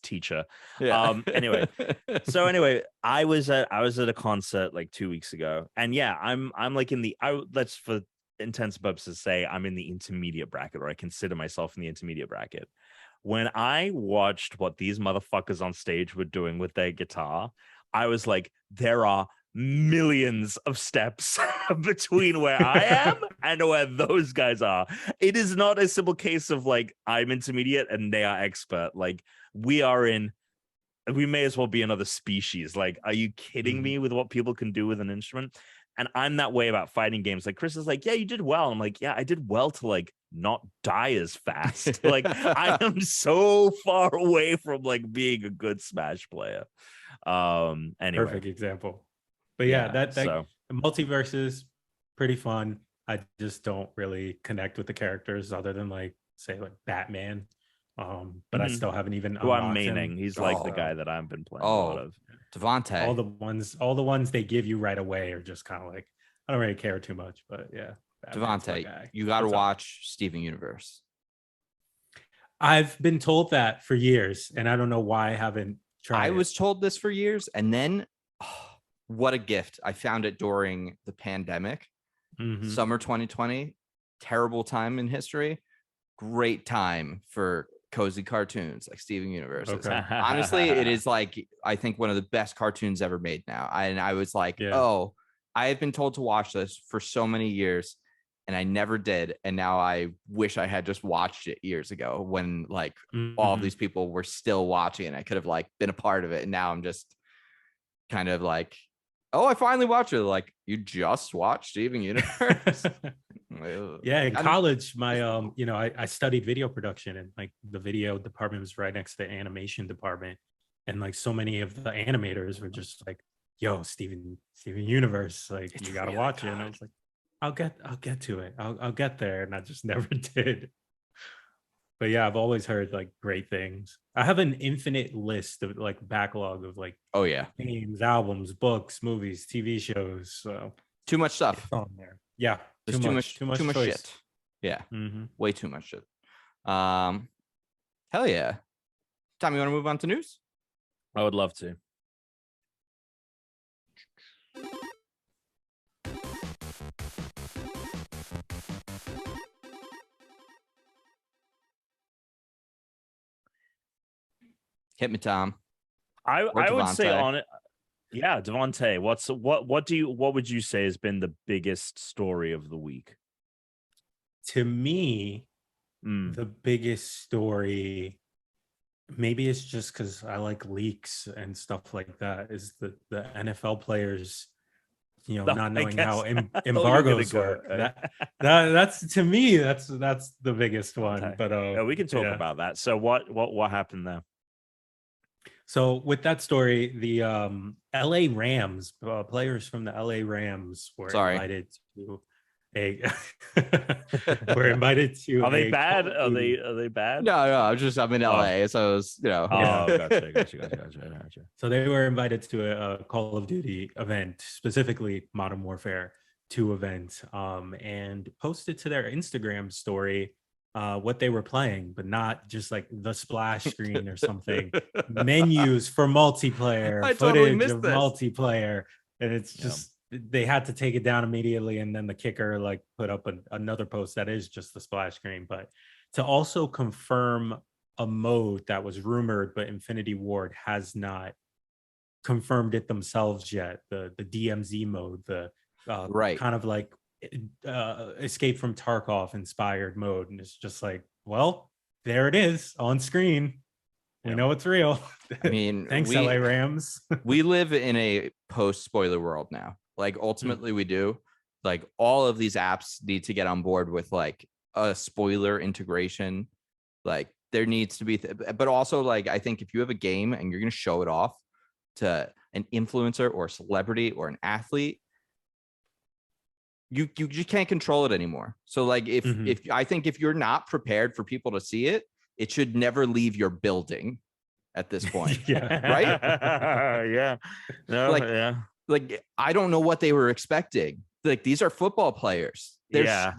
teacher. Yeah. Anyway, I was at a concert like 2 weeks ago, and yeah, I'm like in the let's for intents purposes say I'm in the intermediate bracket, or I consider myself in the intermediate bracket. When I watched what these motherfuckers on stage were doing with their guitar, I was like, there are millions of steps between where I am and where those guys are. It is not a simple case of like I'm intermediate and they are expert. Like we may as well be another species. Like, are you kidding me with what people can do with an instrument? And I'm that way about fighting games. Like Chris is like, yeah, you did well. I'm like, yeah, I did well to like not die as fast. Like I am so far away from like being a good Smash player. Anyway. Perfect example. But yeah, that Multiversus, pretty fun. I just don't really connect with the characters other than like say like Batman. But I still haven't even who I'm unlocked maining. him. He's like the guy that I've been playing a lot of. Devante. All the ones they give you right away are just kind of like I don't really care too much. But yeah, Devante, you got to watch Steven Universe. I've been told that for years, and I don't know why I haven't tried. I was told this for years, and then. What a gift. I found it during the pandemic, summer 2020, terrible time in history, great time for cozy cartoons like Steven Universe. Okay. Honestly, it is like, I think one of the best cartoons ever made now. And I was like, oh, I have been told to watch this for so many years and I never did. And now I wish I had just watched it years ago when like all of these people were still watching and I could have like been a part of it. And now I'm just kind of like, oh, I finally watched it. Like, you just watched Steven Universe? Yeah, in college, my I studied video production, and like the video department was right next to the animation department, and like so many of the animators were just like, "Yo, Steven Universe, like you gotta really watch it." And I was like, "I'll get to it. I'll get there," and I just never did. But yeah, I've always heard like great things. I have an infinite list of like backlog of like games, albums, books, movies, TV shows. So too much stuff it's on there. Yeah, there's too much shit. Yeah, way too much shit. Hell yeah. Tom, you want to move on to news? I would love to. Hit me, Tom. I would say on it. Yeah, Devante, what would you say has been the biggest story of the week? To me, the biggest story, maybe it's just because I like leaks and stuff like that, is the NFL players, not knowing how embargoes work. That's to me, that's the biggest one. Okay. But we can talk about that. So what happened there? So with that story, the LA Rams, players from the LA Rams were invited to we're invited to Are they bad? Are they bad? No, I'm in LA, so it was, Gotcha. So they were invited to a Call of Duty event, specifically Modern Warfare. to event and posted to their Instagram story what they were playing, but not just like the splash screen or something. Menus for multiplayer, I footage totally missed of this. multiplayer, and it's just they had to take it down immediately. And then the kicker like put up another post that is just the splash screen, but to also confirm a mode that was rumored, but Infinity Ward has not confirmed it themselves yet. The DMZ mode, the Right. kind of like Escape from Tarkov inspired mode, and it's just like, well, there it is on screen. We know it's real. I mean, thanks, LA Rams. We live in a post spoiler world now. Like ultimately we do. Like all of these apps need to get on board with like a spoiler integration. Like there needs to be but also like I think if you have a game and you're going to show it off to an influencer or a celebrity or an athlete, you just can't control it anymore. So like if I think if you're not prepared for people to see it, it should never leave your building at this point. Right? Yeah. No, like I don't know what they were expecting. Like these are football players. These and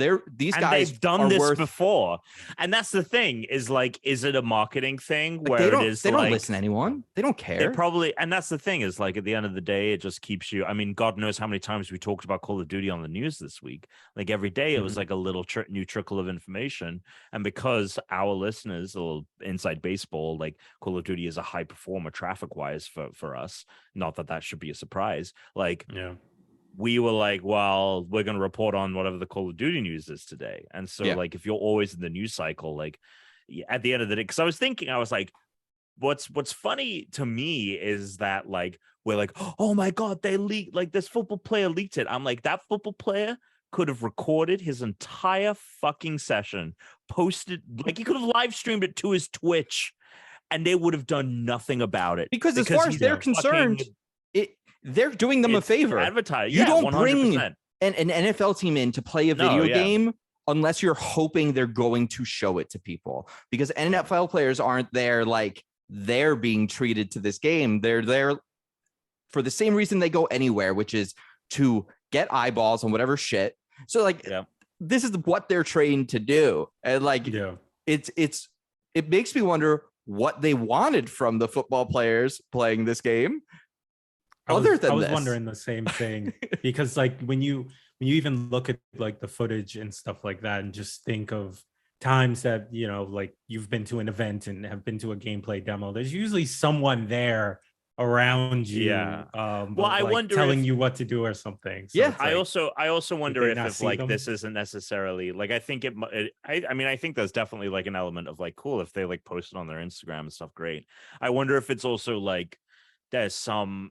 guys they've done this before, and that's the thing. Is like, is it a marketing thing like where they don't listen to anyone? They don't care. They probably, and that's the thing. Is like at the end of the day, it just keeps you. I mean, God knows how many times we talked about Call of Duty on the news this week. Like every day, it was like a little new trickle of information. And because our listeners, a little inside baseball, like Call of Duty is a high performer traffic wise for us. Not that should be a surprise. Like we were like, well, we're going to report on whatever the Call of Duty news is today. And so like, if you're always in the news cycle, like at the end of the day, because I was thinking, I was like, what's funny to me is that like, we're like, oh my God, they leaked, like this football player leaked it. I'm like, that football player could have recorded his entire fucking session, posted, like he could have live streamed it to his Twitch, and they would have done nothing about it. Because as far as they're concerned, they're doing them a favor. Advertise. You don't 100%. bring an NFL team in to play a video game unless you're hoping they're going to show it to people. Because NFL players aren't there like they're being treated to this game. They're there for the same reason they go anywhere, which is to get eyeballs on whatever shit. So like this is what they're trained to do. And like it makes me wonder what they wanted from the football players playing this game. I was wondering the same thing because like when you even look at like the footage and stuff like that and just think of times that, you know, like you've been to an event and have been to a gameplay demo, there's usually someone there around you. Well, I like wonder telling you what to do or something. So like, I also wonder if like this isn't necessarily like, I think I mean, I think there's definitely like an element of like, cool, if they like post it on their Instagram and stuff, great. I wonder if it's also like there's some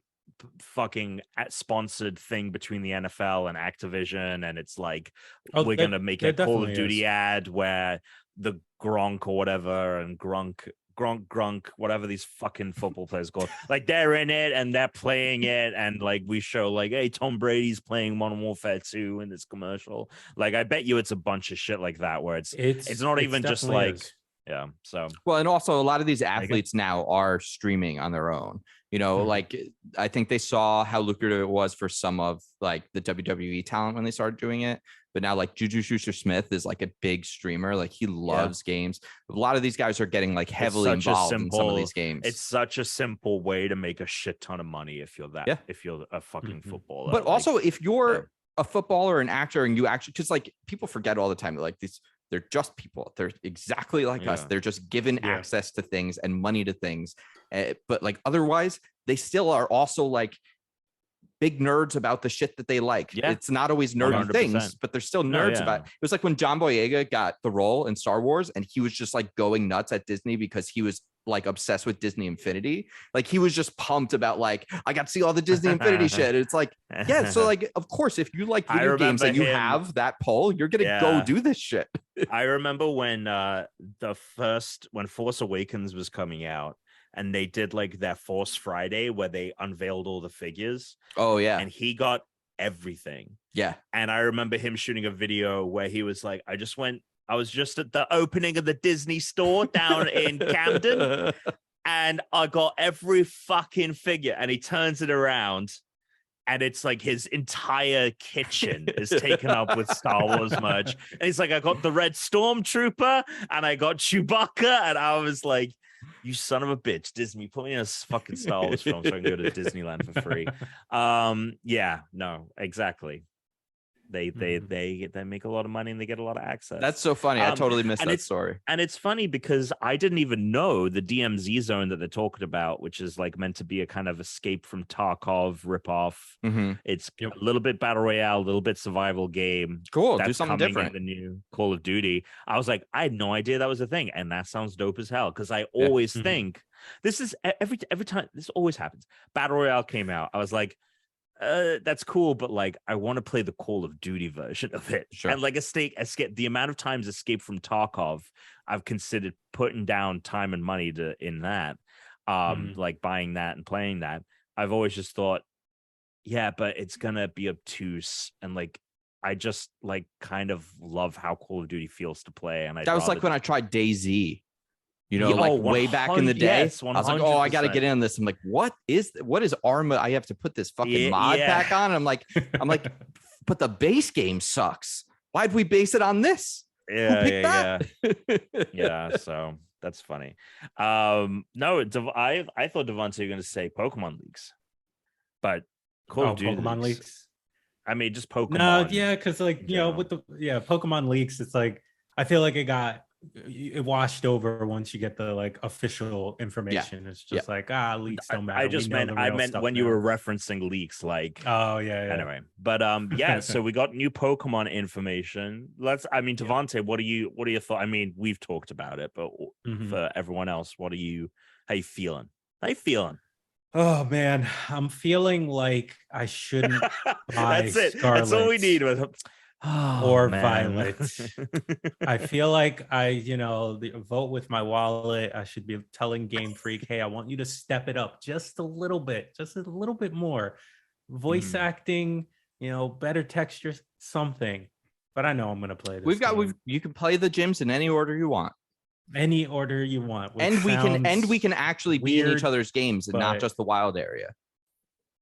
fucking sponsored thing between the NFL and Activision, and it's like we're gonna make a Call of Duty ad where the Gronk or whatever and Grunk, whatever these fucking football players called, like they're in it and they're playing it, and like we show like, hey, Tom Brady's playing Modern Warfare 2 in this commercial. Like I bet you it's a bunch of shit like that where it's not even just like so well, and also a lot of these athletes now are streaming on their own. You know, like I think they saw how lucrative it was for some of like the WWE talent when they started doing it. But now like Juju Schuster-Smith is like a big streamer. Like he loves games. A lot of these guys are getting like heavily involved in some of these games. It's such a simple way to make a shit ton of money if you're that, if you're a fucking footballer. But also if you're a footballer, an actor, and you actually, because like people forget all the time, like they're just people. They're exactly like us. They're just given access to things and money to things. But like otherwise, they still are also like big nerds about the shit that they like. It's not always nerdy 100%. Things, but they're still nerds about it. It was like when John Boyega got the role in Star Wars and he was just like going nuts at Disney because he was like obsessed with Disney Infinity. Like he was just pumped about like, I got to see all the Disney Infinity shit. It's like, so like, of course, if you like video games and you have that pull, you're going to go do this shit. I remember when when Force Awakens was coming out, and they did like their Force Friday where they unveiled all the figures. Oh yeah. And he got everything. Yeah. And I remember him shooting a video where he was like, I was just at the opening of the Disney store down in Camden and I got every fucking figure. And he turns it around and it's like his entire kitchen is taken up with Star Wars merch. And he's like, I got the Red Stormtrooper and I got Chewbacca. And I was like, you son of a bitch, Disney, put me in a fucking Star Wars film so I can go to Disneyland for free. Yeah, no, exactly. They make a lot of money and they get a lot of access. That's so funny. I totally missed that story. And it's funny because I didn't even know the DMZ zone that they're talking about, which is like meant to be a kind of escape from Tarkov ripoff. It's a little bit battle royale, a little bit survival game. Cool. Do something different. The new Call of Duty. I was like, I had no idea that was a thing, and that sounds dope as hell. Because I always think this is every time this always happens. Battle royale came out. I was like, that's cool, but like I want to play the Call of Duty version of it. Sure. And like escape the amount of times Escape from Tarkov I've considered putting down time and money in that, like buying that and playing that. I've always just thought, yeah, but it's gonna be obtuse, and like I just like kind of love how Call of Duty feels to play. And that was like when I tried DayZ. You know, like way back in the day, yes, I was like, "Oh, I got to get in on this." I'm like, "What is Arma? I have to put this fucking mod pack on." I'm like, "But the base game sucks. Why'd we base it on this? Yeah. So that's funny. No, I thought Devante were going to say Pokemon leaks, but Call of Duty Pokemon leaks. I mean, just Pokemon. No, yeah, because like you know, with the Pokemon leaks, it's like I feel like it washed over once you get the like official information. It's just like leaks don't matter. I meant when you were referencing leaks, like anyway. But so we got new Pokemon information. Devante, what are your thoughts? I mean, we've talked about it, but for everyone else, how you feeling? Oh man, I'm feeling like I shouldn't buy That's it. That's all we need with Violet. I feel like vote with my wallet. I should be telling Game Freak, hey, I want you to step it up just a little bit more. Voice acting, better textures, something. But I know I'm gonna play this. You can play the gyms in any order you want. Any order you want. And we can actually be in each other's games and not just the wild area.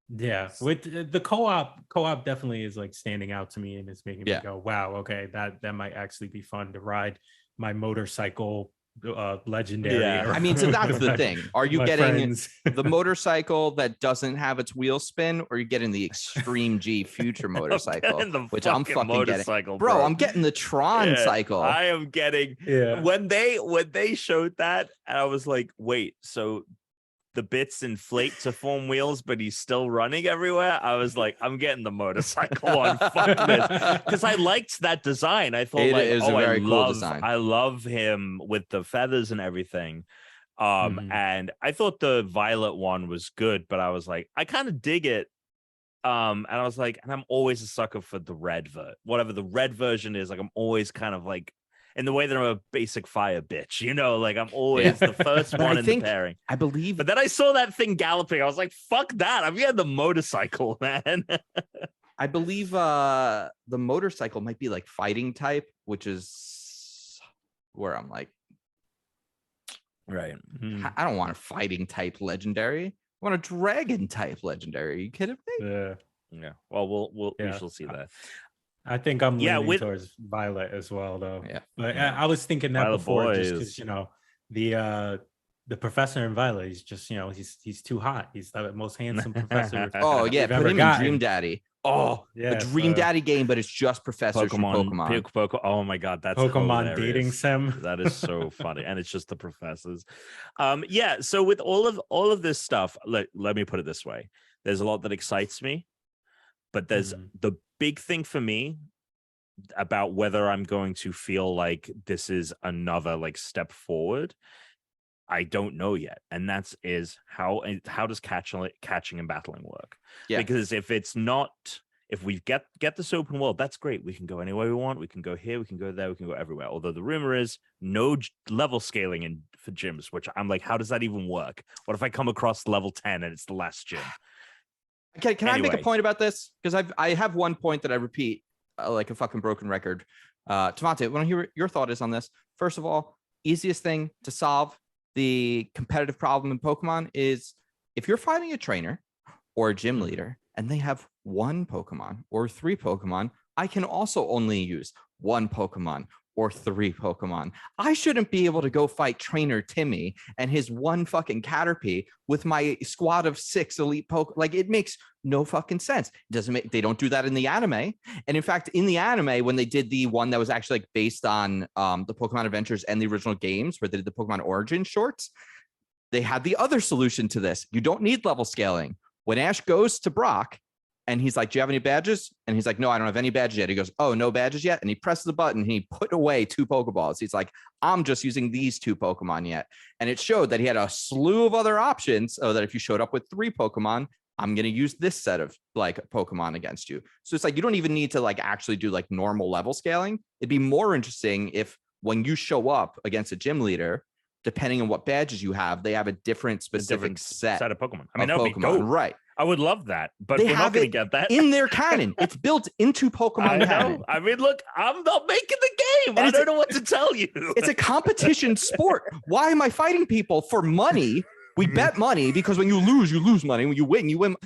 Yeah, with the co-op definitely is like standing out to me, and it's making me go, wow, okay, that might actually be fun to ride my motorcycle legendary. Yeah. I mean, so that's the thing. Are you getting the motorcycle that doesn't have its wheel spin, or are you getting the Extreme G future motorcycle, which I'm fucking getting? Bro, I'm getting the Tron cycle. I am getting when they showed that, and I was like, wait, so the bits inflate to form wheels, but he's still running everywhere. I was like, I'm getting the motorcycle one. Fuck this. Because I liked that design. I thought it is a very cool design. I love him with the feathers and everything. And I thought the violet one was good, but I was like, I kind of dig it. And I was like, and I'm always a sucker for the red whatever the red version is. Like, I'm always kind of like, in the way that I'm a basic fire bitch, like I'm always the first one in the pairing. I believe. But then I saw that thing galloping. I was like, fuck that. I'm getting the motorcycle, man. I believe the motorcycle might be like fighting type, which is where I'm like, right. I don't want a fighting type legendary. I want a dragon type legendary. Are you kidding me? Yeah. Well, we shall see that. I think I'm leaning towards Violet as well, though. Yeah, but I was thinking that Violet before, just because the professor in Violet, he's just he's too hot. He's the most handsome professor. Put him in Dream Daddy. Oh, a Dream Daddy game, but it's just professors from Pokemon. Oh my god, that's Pokemon hilarious. dating sim. That is so funny, and it's just the professors. So with all of this stuff, let me put it this way: there's a lot that excites me, but there's the big thing for me about whether I'm going to feel like this is another like step forward. I don't know yet, and is how does catching and battling work? Yeah, because if it's not, if we get this open world, that's great. We can go anywhere we want. We can go here. We can go there. We can go everywhere. Although the rumor is no level scaling for gyms, which I'm like, how does that even work? What if I come across level 10 and it's the last gym? Can I make a point about this? Because I have one point that I repeat like a fucking broken record. Devante, I want to hear your thought is on this. First of all, easiest thing to solve the competitive problem in Pokemon is if you're fighting a trainer or a gym leader and they have one Pokemon or three Pokemon, I can also only use one Pokemon or three Pokemon. I shouldn't be able to go fight Trainer Timmy and his one fucking Caterpie with my squad of 6 elite Pokemon. Like, it makes no fucking sense. It doesn't make, they don't do that in the anime. And in fact, in the anime, when they did the one that was actually like based on the Pokemon Adventures and the original games, where they did the Pokemon Origin shorts, they had the other solution to this. You don't need level scaling. When Ash goes to Brock, and he's like, do you have any badges? And he's like, no, I don't have any badges yet. He goes, oh, no badges yet? And he presses the button. And he put away 2 Pokeballs. He's like, I'm just using these 2 Pokemon yet. And it showed that he had a slew of other options, so that if you showed up with 3 Pokemon, I'm going to use this set of like Pokemon against you. So it's like, you don't even need to like actually do like normal level scaling. It'd be more interesting if when you show up against a gym leader, depending on what badges you have, they have a different specific set of Pokemon. I mean, that would be dope. Right. I would love that, but we're not going to get that in their canon. It's built into Pokemon canon. I mean, look, I'm not making the game. I don't know what to tell you. It's a competition sport. Why am I fighting people for money? We bet money because when you lose money. When you win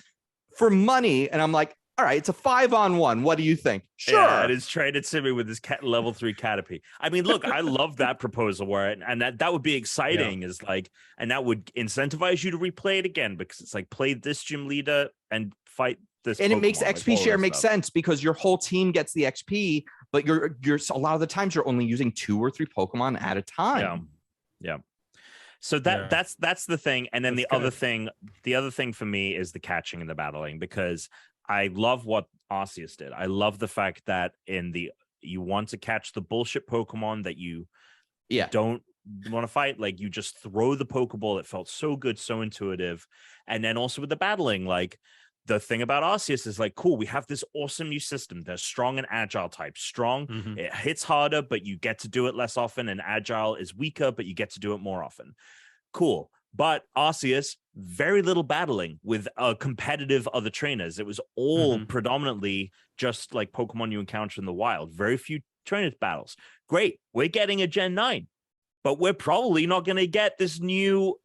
for money. And I'm like, all right, it's a 5-on-1. What do you think? Sure. Yeah, it is traded to me with this level 3 Caterpie. I mean, look, I love that proposal where and that would be exciting, is like, and that would incentivize you to replay it again, because it's like, play this gym leader and fight this. And Pokemon, it makes XP share make sense because your whole team gets the XP, but you're a lot of the times you're only using 2 or 3 Pokemon at a time. Yeah. So that's the thing. And then the other thing for me is the catching and the battling, because I love what Arceus did. I love the fact that you want to catch the bullshit Pokemon that you don't want to fight. Like, you just throw the Pokeball. It felt so good, so intuitive. And then also with the battling, like, the thing about Arceus is like, cool, we have this awesome new system. They're strong and agile types. Strong, it hits harder, but you get to do it less often. And agile is weaker, but you get to do it more often. Cool. But Arceus, very little battling with competitive other trainers. It was all predominantly just like Pokemon you encounter in the wild. Very few trainer battles. Great. We're getting a Gen 9, but we're probably not going to get this new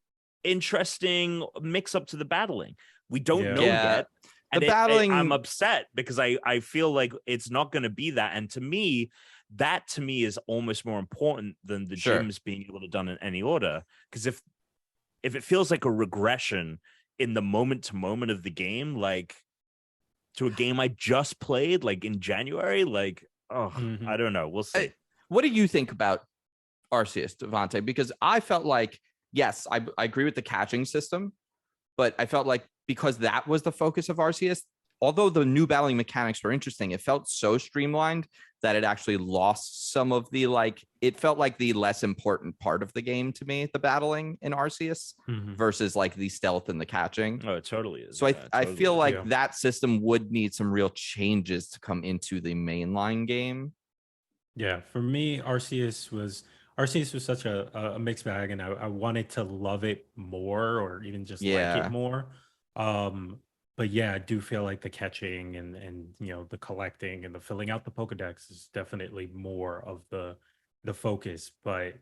interesting mix up to the battling. We don't know yet. And the battling, I'm upset because I feel like it's not going to be that. And to me, that is almost more important than the gyms being able to done in any order. Because if it feels like a regression in the moment to moment of the game, like to a game I just played, like in January, like, I don't know. We'll see. What do you think about Arceus, Devante? Because I felt like, yes, I agree with the catching system, but I felt like because that was the focus of Arceus, although the new battling mechanics were interesting, it felt so streamlined that it actually lost some of the, like, it felt like the less important part of the game to me, the battling in Arceus versus like the stealth and the catching. Oh, it totally is. So I feel like that system would need some real changes to come into the mainline game. Yeah, for me, Arceus was such a mixed bag, and I wanted to love it more, or even just like it more. But yeah, I do feel like the catching and the collecting and the filling out the Pokedex is definitely more of the focus. But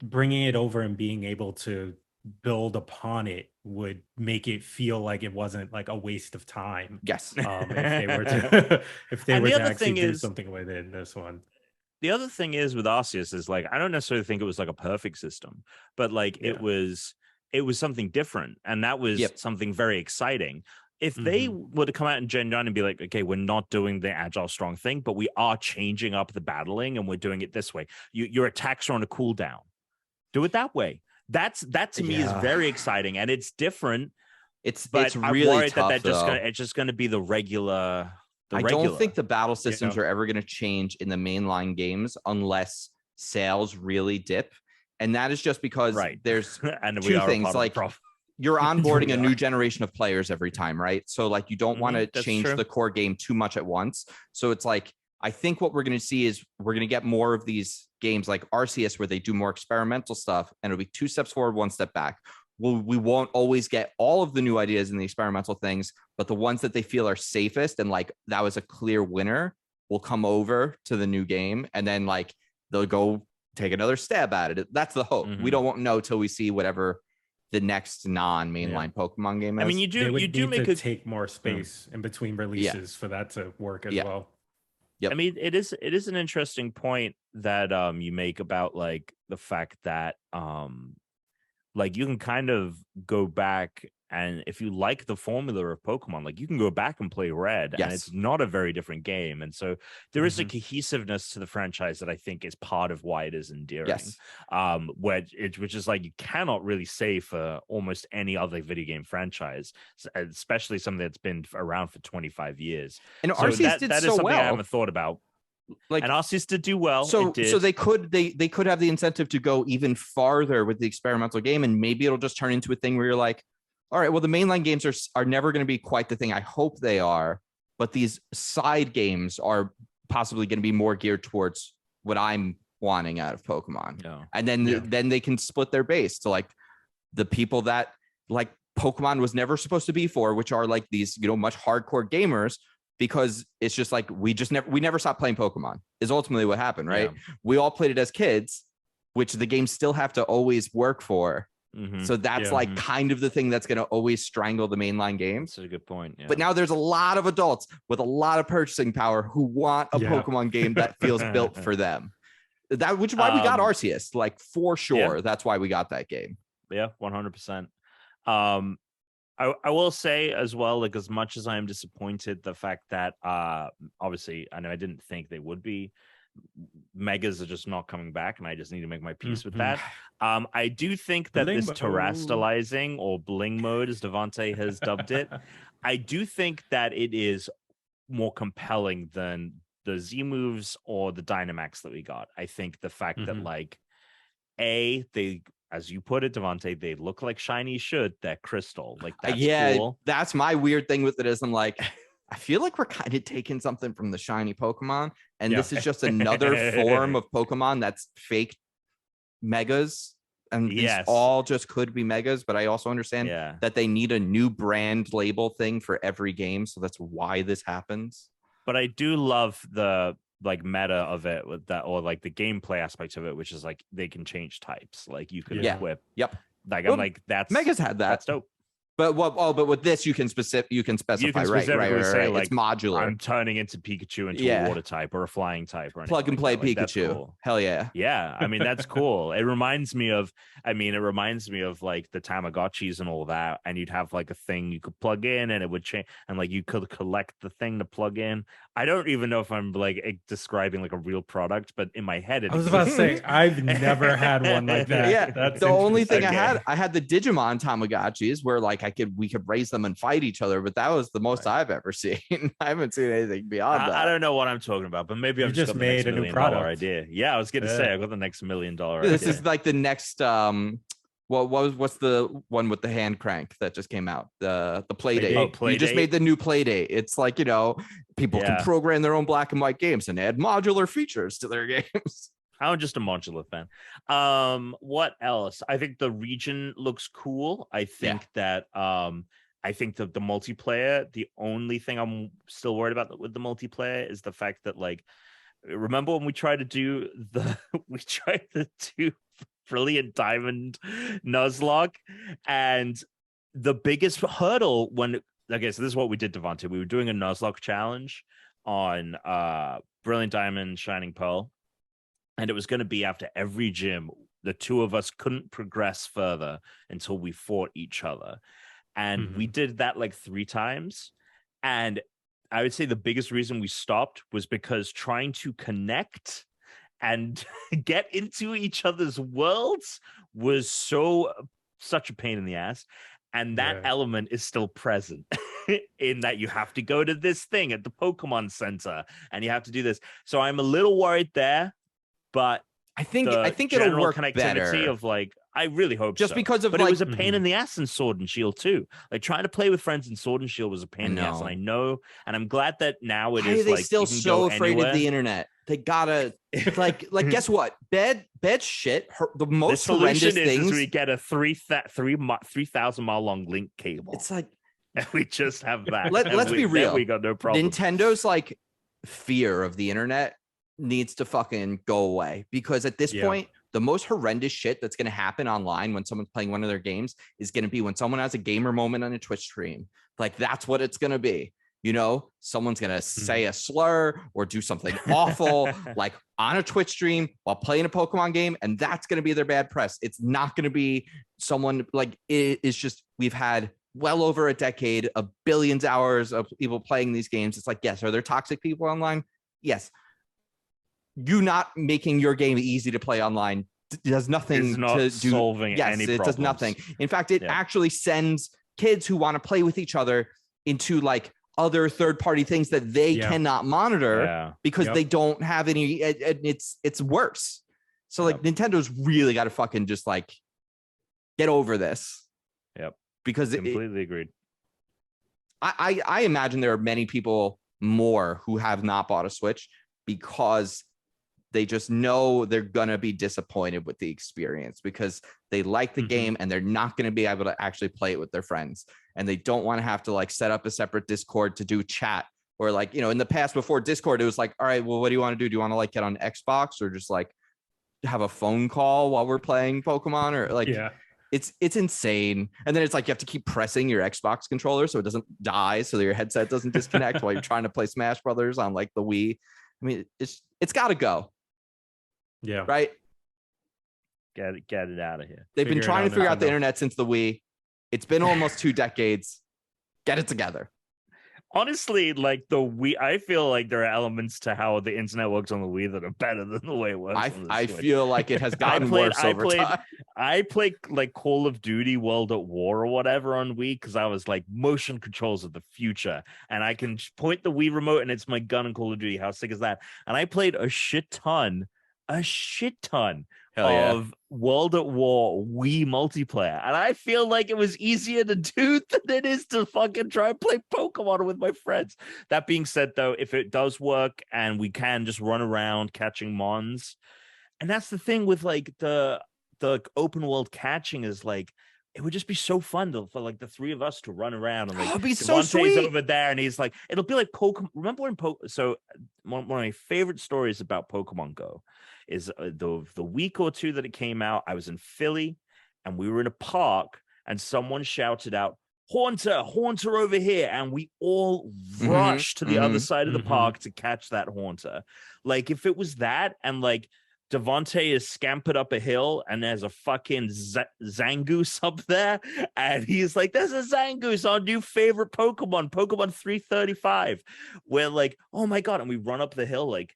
bringing it over and being able to build upon it would make it feel like it wasn't like a waste of time. Yes, if they were to actually do something with it in this one. The other thing is with Arceus is like, I don't necessarily think it was like a perfect system, but like it was something different, and that was something very exciting. If they were to come out in Gen 9 and be like, okay, we're not doing the agile strong thing, but we are changing up the battling and we're doing it this way. Your attacks are on a cooldown. Do it that way. That to me is very exciting, and it's different. It's really I'm worried tough, that it's just going to be the regular. Don't think the battle systems are ever going to change in the mainline games unless sales really dip. And that is just because there's and two things. Like, you're onboarding a new generation of players every time, right? So like, you don't want to change the core game too much at once. So it's like, I think what we're going to see is we're going to get more of these games like Arceus where they do more experimental stuff, and it'll be 2 steps forward, 1 step back. We won't always get all of the new ideas in the experimental things, but the ones that they feel are safest and like that was a clear winner will come over to the new game, and then like they'll go take another stab at it. That's the hope. We don't know till we see whatever the next non-mainline Pokemon game is. I mean, you do make to take more space in between releases for that to work as well. Yep. I mean, it is an interesting point that you make about like the fact that like you can kind of go back, and if you like the formula of Pokemon, like you can go back and play Red, and it's not a very different game. And so there is a cohesiveness to the franchise that I think is part of why it is endearing. Yes. Which is like you cannot really say for almost any other video game franchise, especially something that's been around for 25 years. And Arceus did that so is something well. I haven't thought about. Like, and Arceus did do well. So they could have the incentive to go even farther with the experimental game, and maybe it'll just turn into a thing where you're like, all right, well, the mainline games are never going to be quite the thing I hope they are, but these side games are possibly going to be more geared towards what I'm wanting out of Pokemon. Yeah. And then they can split their base to like the people that like Pokemon was never supposed to be for, which are like these, much hardcore gamers. Because it's just like we never stopped playing Pokemon is ultimately what happened, right? Yeah. We all played it as kids, which the games still have to always work for. So that's like kind of the thing that's going to always strangle the mainline games. That's a good point. Yeah. But now there's a lot of adults with a lot of purchasing power who want a Pokemon game that feels built for them. Which is why we got Arceus, like for sure. Yeah. That's why we got that game. Yeah, 100%. I will say as well, like as much as I am disappointed, the fact that obviously I know I didn't think they would be. Megas are just not coming back, and I just need to make my peace with that. I do think that this terrestrializing or bling mode, as Devante has dubbed it, I do think that it is more compelling than the Z moves or the Dynamax that we got. I think the fact that like they, as you put it, Devante, they look like shiny should. They're crystal. Like that's cool. That's my weird thing with it is I'm like, I feel like we're kind of taking something from the shiny Pokemon, and this is just another form of Pokemon that's fake megas. And these all just could be megas, but I also understand that they need a new brand label thing for every game. So that's why this happens. But I do love the like meta of it with that, or like the gameplay aspect of it, which is like they can change types. Like you can equip. Yep. Like I'm like that's Megas had that. That's dope. But but with this you can specify, right? Like, it's modular. I'm turning into Pikachu into a water type or a flying type or plug and play like Pikachu. Cool. Hell yeah. Yeah. I mean, that's cool. It reminds me of like the Tamagotchis and all that. And you'd have like a thing you could plug in and it would change, and like you could collect the thing to plug in. I don't even know if I'm like describing like a real product, but in my head, I was about to say I've never had one like that. Yeah, that's the only thing I had the Digimon Tamagotchis where like we could raise them and fight each other, but that was the most I've ever seen. I haven't seen anything beyond that. I don't know what I'm talking about, but maybe I've just made a new product idea. Yeah, I was gonna say I got the next $1 million idea. This is like the next what's the one with the hand crank that just came out? The Playdate. You just made the new Playdate. It's like, people can program their own black and white games and add modular features to their games. I'm just a modular fan. What else? I think the region looks cool. I think that I think the multiplayer, the only thing I'm still worried about with the multiplayer is the fact that like, remember when we tried to do Brilliant Diamond Nuzlocke, and the biggest hurdle so this is what we did, Devante. We were doing a Nuzlocke challenge on Brilliant Diamond Shining Pearl, and it was going to be after every gym. The two of us couldn't progress further until we fought each other, and we did that like 3 times. And I would say the biggest reason we stopped was because trying to connect and get into each other's worlds was such a pain in the ass. And that element is still present in that you have to go to this thing at the Pokemon Center and you have to do this. So I'm a little worried there, but I think it'll work connectivity better. Of like, I really hope just so. Because of but it was a pain in the ass in Sword and Shield too. Like trying to play with friends in Sword and Shield was a pain in the ass, and I know, and I'm glad that now it is. Why are they like still so afraid of the internet? They gotta like guess what? Bed shit. The most horrendous things. We get a 3,000 mile long link cable. It's like we just have that. Let's be real. We got no problem. Nintendo like fear of the internet needs to fucking go away, because at this point the most horrendous shit that's going to happen online when someone's playing one of their games is going to be when someone has a gamer moment on a Twitch stream. Like, that's what it's going to be. You know, someone's going to say a slur or do something awful, like on a Twitch stream while playing a Pokemon game. And that's going to be their bad press. It's not going to be someone like, it's just, we've had well over a decade of billions of hours of people playing these games. It's like, yes, are there toxic people online? Yes. You not making your game easy to play online does nothing to do. Solving yes, any it problems. does nothing. In fact, it actually sends kids who want to play with each other into like other third-party things that they cannot monitor because they don't have any. It's worse. So like Nintendo's really got to fucking just like get over this. Yep. Because completely agreed. I imagine there are many people more who have not bought a Switch because they just know they're going to be disappointed with the experience because they like the game and they're not going to be able to actually play it with their friends. And they don't want to have to like set up a separate Discord to do chat or like, you know, in the past before Discord, it was like, all right, well, what do you want to do? Do you want to like get on Xbox or just like have a phone call while we're playing Pokemon or like, it's insane. And then it's like, you have to keep pressing your Xbox controller so it doesn't die. So your headset doesn't disconnect while you're trying to play Smash Brothers on like the Wii. I mean, it's got to go. Yeah. Right. Get it out of here. They've been trying to figure out the internet since the Wii. It's been almost 2 decades. Get it together. Honestly, like the Wii, I feel like there are elements to how the internet works on the Wii that are better than the way it works. I feel like it has gotten worse over time. I played like Call of Duty World at War or whatever on Wii because I was like motion controls of the future, and I can point the Wii remote and it's my gun in Call of Duty. How sick is that? And I played a shit ton of World at War Wii multiplayer, and I feel like it was easier to do than it is to fucking try and play Pokemon with my friends. That being said, though, if it does work and we can just run around catching mons, and that's the thing with like the open world catching is like it would just be so fun for like the 3 of us to run around and like it'd be so sweet over there and he's like, it'll be like Pokemon. Remember when so one of my favorite stories about Pokemon Go is the week or 2 that it came out, I was in Philly and we were in a park and someone shouted out, Haunter over here. And we all rushed to the other side of the park to catch that Haunter. Like if it was that and like Devante is scampered up a hill and there's a fucking Zangoose up there and he's like, there's a Zangoose, our new favorite Pokemon 335. We're like, oh my God. And we run up the hill like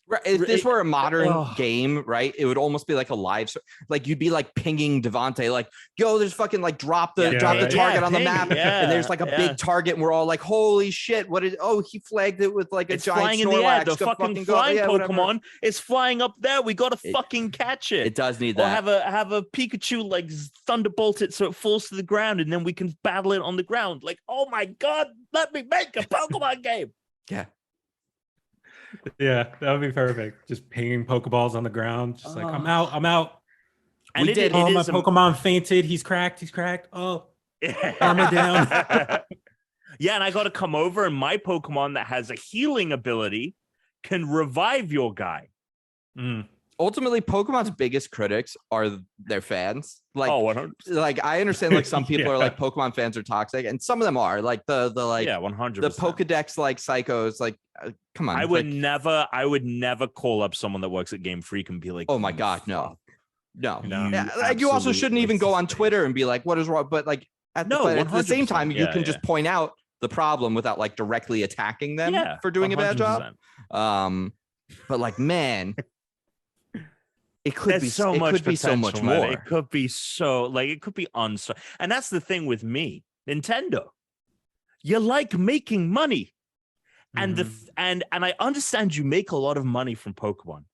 right. If this were a modern game, right, it would almost be like a live, like you'd be like pinging Devante, like, yo, there's fucking like drop the target on the map, and there's like a big target, and we're all like, holy shit, what is? Oh, he flagged it with like a giant flying in the air. The fucking flying Pokemon is flying up there. We gotta fucking catch it. It does need that. Or have a Pikachu like thunderbolt it so it falls to the ground, and then we can battle it on the ground. Like, oh my God, let me make a Pokemon game. Yeah. Yeah, that would be perfect. Just pinging Pokeballs on the ground. Just like, I'm out. And my Pokemon fainted. He's cracked. Oh, armor down. Yeah, and I got to come over, and my Pokemon that has a healing ability can revive your guy. Ultimately, Pokemon's biggest critics are their fans. Like, 100%. Like I understand, like some people are like Pokemon fans are toxic, and some of them are like the like 100%. the Pokedex like psychos. Like, come on, I would never call up someone that works at Game Freak and be like, oh my God, no. Yeah, like you also shouldn't even go on Twitter and be like, what is wrong? But like at the same time, you can just point out the problem without like directly attacking them for doing 100%. A bad job. But like, man. It could be so much more. It could be so like it could be and that's the thing with me, Nintendo. You like making money, and and I understand you make a lot of money from Pokemon,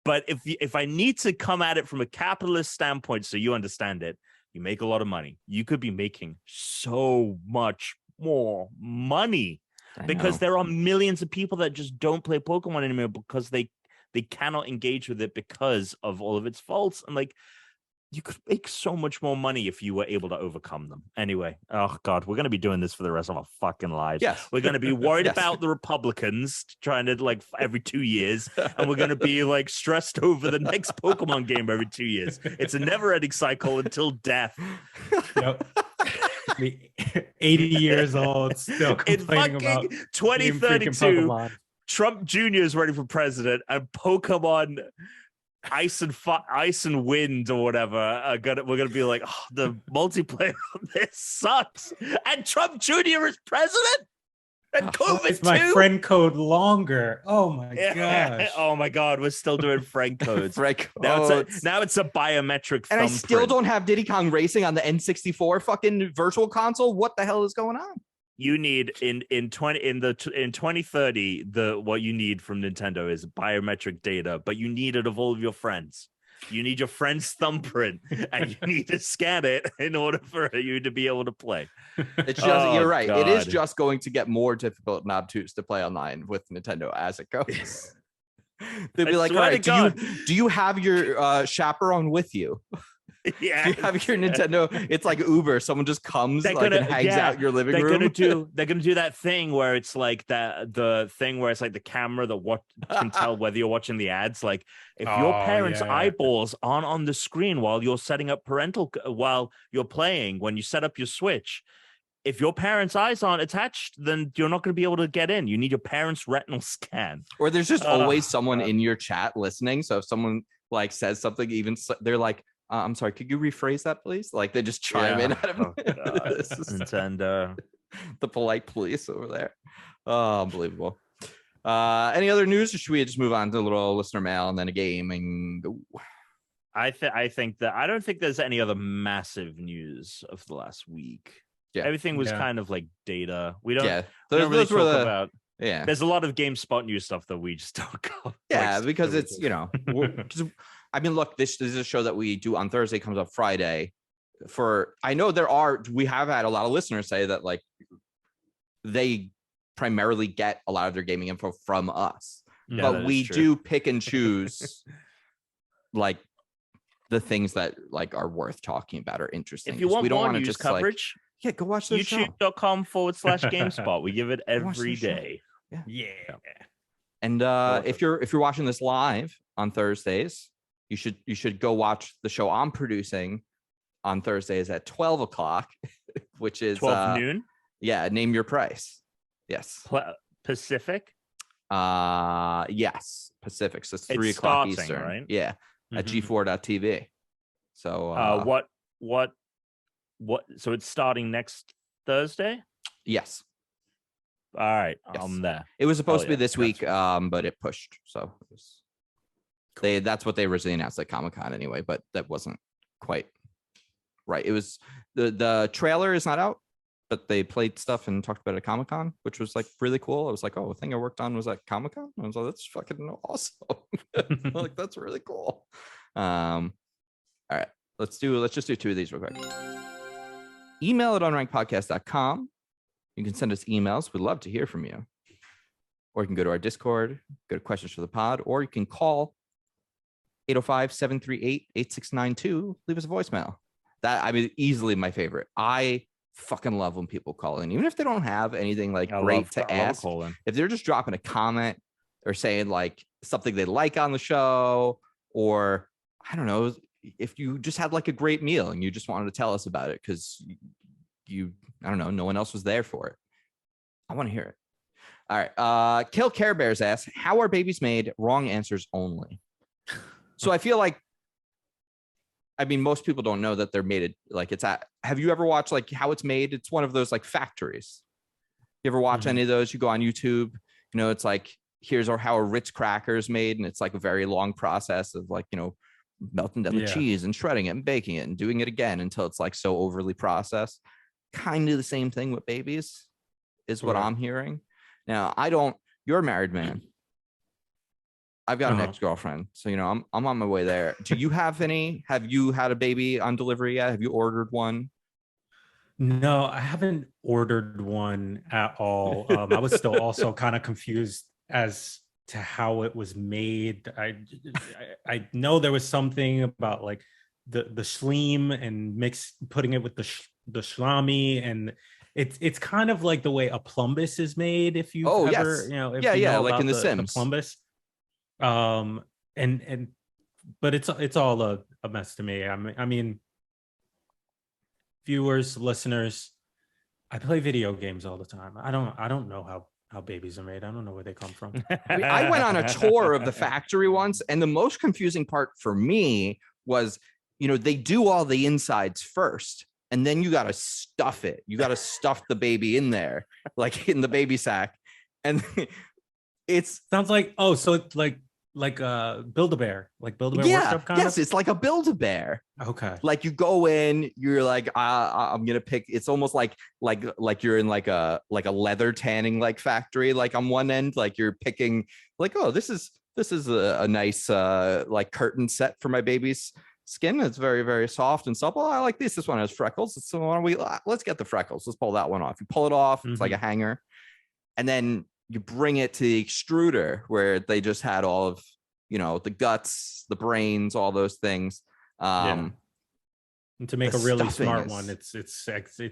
but if I need to come at it from a capitalist standpoint, so you understand it, you make a lot of money. You could be making so much more money because there are millions of people that just don't play Pokemon anymore because they cannot engage with it because of all of its faults. And like, you could make so much more money if you were able to overcome them. Anyway, oh God, we're going to be doing this for the rest of our fucking lives. Yes. We're going to be worried Yes. about the Republicans trying to like every 2 years, and we're going to be like stressed over the next Pokemon game every 2 years. It's a never-ending cycle until death. Yep. 80 years old, still complaining about 2032. Trump Jr. is running for president, and Pokemon Ice and Wind or whatever we're gonna be like, oh, the multiplayer on this sucks, and Trump Jr. is president, and COVID it's my friend code longer. Oh my gosh. Oh my God, we're still doing friend codes. Now it's a biometric and I still don't have Diddy Kong Racing on the N64 fucking virtual console. What the hell is going on? You need in 2030, what you need from Nintendo is biometric data, but you need it of all of your friends. You need your friend's thumbprint, and you need to scan it in order for you to be able to play. It's just you're right. God. It is just going to get more difficult and obtuse to play online with Nintendo as it goes. They'll be like, all right, do you have your chaperone with you? Yeah, you have your Nintendo. It's like Uber. Someone just comes and hangs out your living room. They're gonna do that thing where it's like the thing where it's like the camera that can tell whether you're watching the ads. Like if your parents' eyeballs aren't on the screen while you're setting up while you're playing, when you set up your Switch, if your parents' eyes aren't attached, then you're not going to be able to get in. You need your parents' retinal scan. Or there's just always someone in your chat listening. So if someone like says something, they're like, I'm sorry, could you rephrase that, please? Like they just chime in out of Nintendo. The polite police over there. Oh, unbelievable. Any other news, or should we just move on to a little listener mail and then a game and go? I think that I don't think there's any other massive news of the last week. Yeah. Everything was kind of like data. We don't, yeah. we don't really talk about. Yeah. There's a lot of GameSpot news stuff that we just don't go. Yeah, because it's, I mean, look, this is a show that we do on Thursday, comes up Friday. I know we have had a lot of listeners say that like they primarily get a lot of their gaming info from us, but we do pick and choose like the things that like are worth talking about or interesting. If you want, we don't want to just coverage, go watch the YouTube.com/GameSpot. We give it every day. Yeah. And if you're watching this live on Thursdays, you should go watch the show I'm producing on Thursdays at 12 o'clock, which is 12 noon. Yeah, Name Your Price. Yes. Pacific. Yes, Pacific. So it's 3 o'clock Eastern, right? Yeah, at G4.tv. So what? So it's starting next Thursday. Yes. All right, yes. I'm there. It was supposed to be this week, but it pushed. So that's what they originally announced at Comic-Con anyway, but that wasn't quite right. It was the trailer is not out, but they played stuff and talked about it at Comic-Con, which was like really cool. I was like, oh, the thing I worked on was at Comic-Con. I was like, that's fucking awesome. Like, that's really cool. All right, let's just do two of these real quick. Email at unrankedpodcast.com. You can send us emails. We'd love to hear from you. Or you can go to our Discord, go to Questions for the Pod, or you can call 805-738-8692. Leave us a voicemail. Easily my favorite. I fucking love when people call in, even if they don't have anything like great to ask. If they're just dropping a comment or saying like something they like on the show, or I don't know, if you just had like a great meal and you just wanted to tell us about it because I don't know, no one else was there for it. I want to hear it. All right. Kill Care Bears asks, how are babies made? Wrong answers only. So I feel like, most people don't know that they're made have you ever watched like how it's made? It's one of those like factories. You ever watch any of those? You go on YouTube, it's like, here's how a Ritz cracker is made. And it's like a very long process of like, melting down the cheese and shredding it and baking it and doing it again until it's like so overly processed. Kind of the same thing with babies is what I'm hearing. Now, you're a married man. I've got an ex-girlfriend. So, I'm on my way there. Do you have any? Have you had a baby on delivery yet? Have you ordered one? No, I haven't ordered one at all. I was still also kind of confused as to how it was made. I know there was something about like the shleem and putting it with the shlami, and it's kind of like the way a plumbus is made. If you've ever, yes. you know, if yeah, you yeah, know like about in The Sims. the plumbus, and but it's all a mess to me. I mean, viewers, listeners, I play video games all the time. I don't know how babies are made. I don't know where they come from. I went on a tour of the factory once, and the most confusing part for me was, you know, they do all the insides first, and then you got to stuff it. You got to stuff the baby in there, like in the baby sack. And it's sounds like, oh, so it's like Build-A-Bear, like Build-A-Bear workshop kind yes, of? it's like a Build-A-Bear. Okay. Like you go in, you're like, I'm gonna pick. It's almost like you're in like a leather tanning like factory. Like on one end, like you're picking like, oh, this is a nice like curtain set for my baby's skin. It's very, very soft and supple. I like this. This one has freckles. So why don't we let's get the freckles. Let's pull that one off. You pull it off. It's like a hanger, and then you bring it to the extruder where they just had all of, you know, the guts, the brains, all those things. And to make a really smart one, it's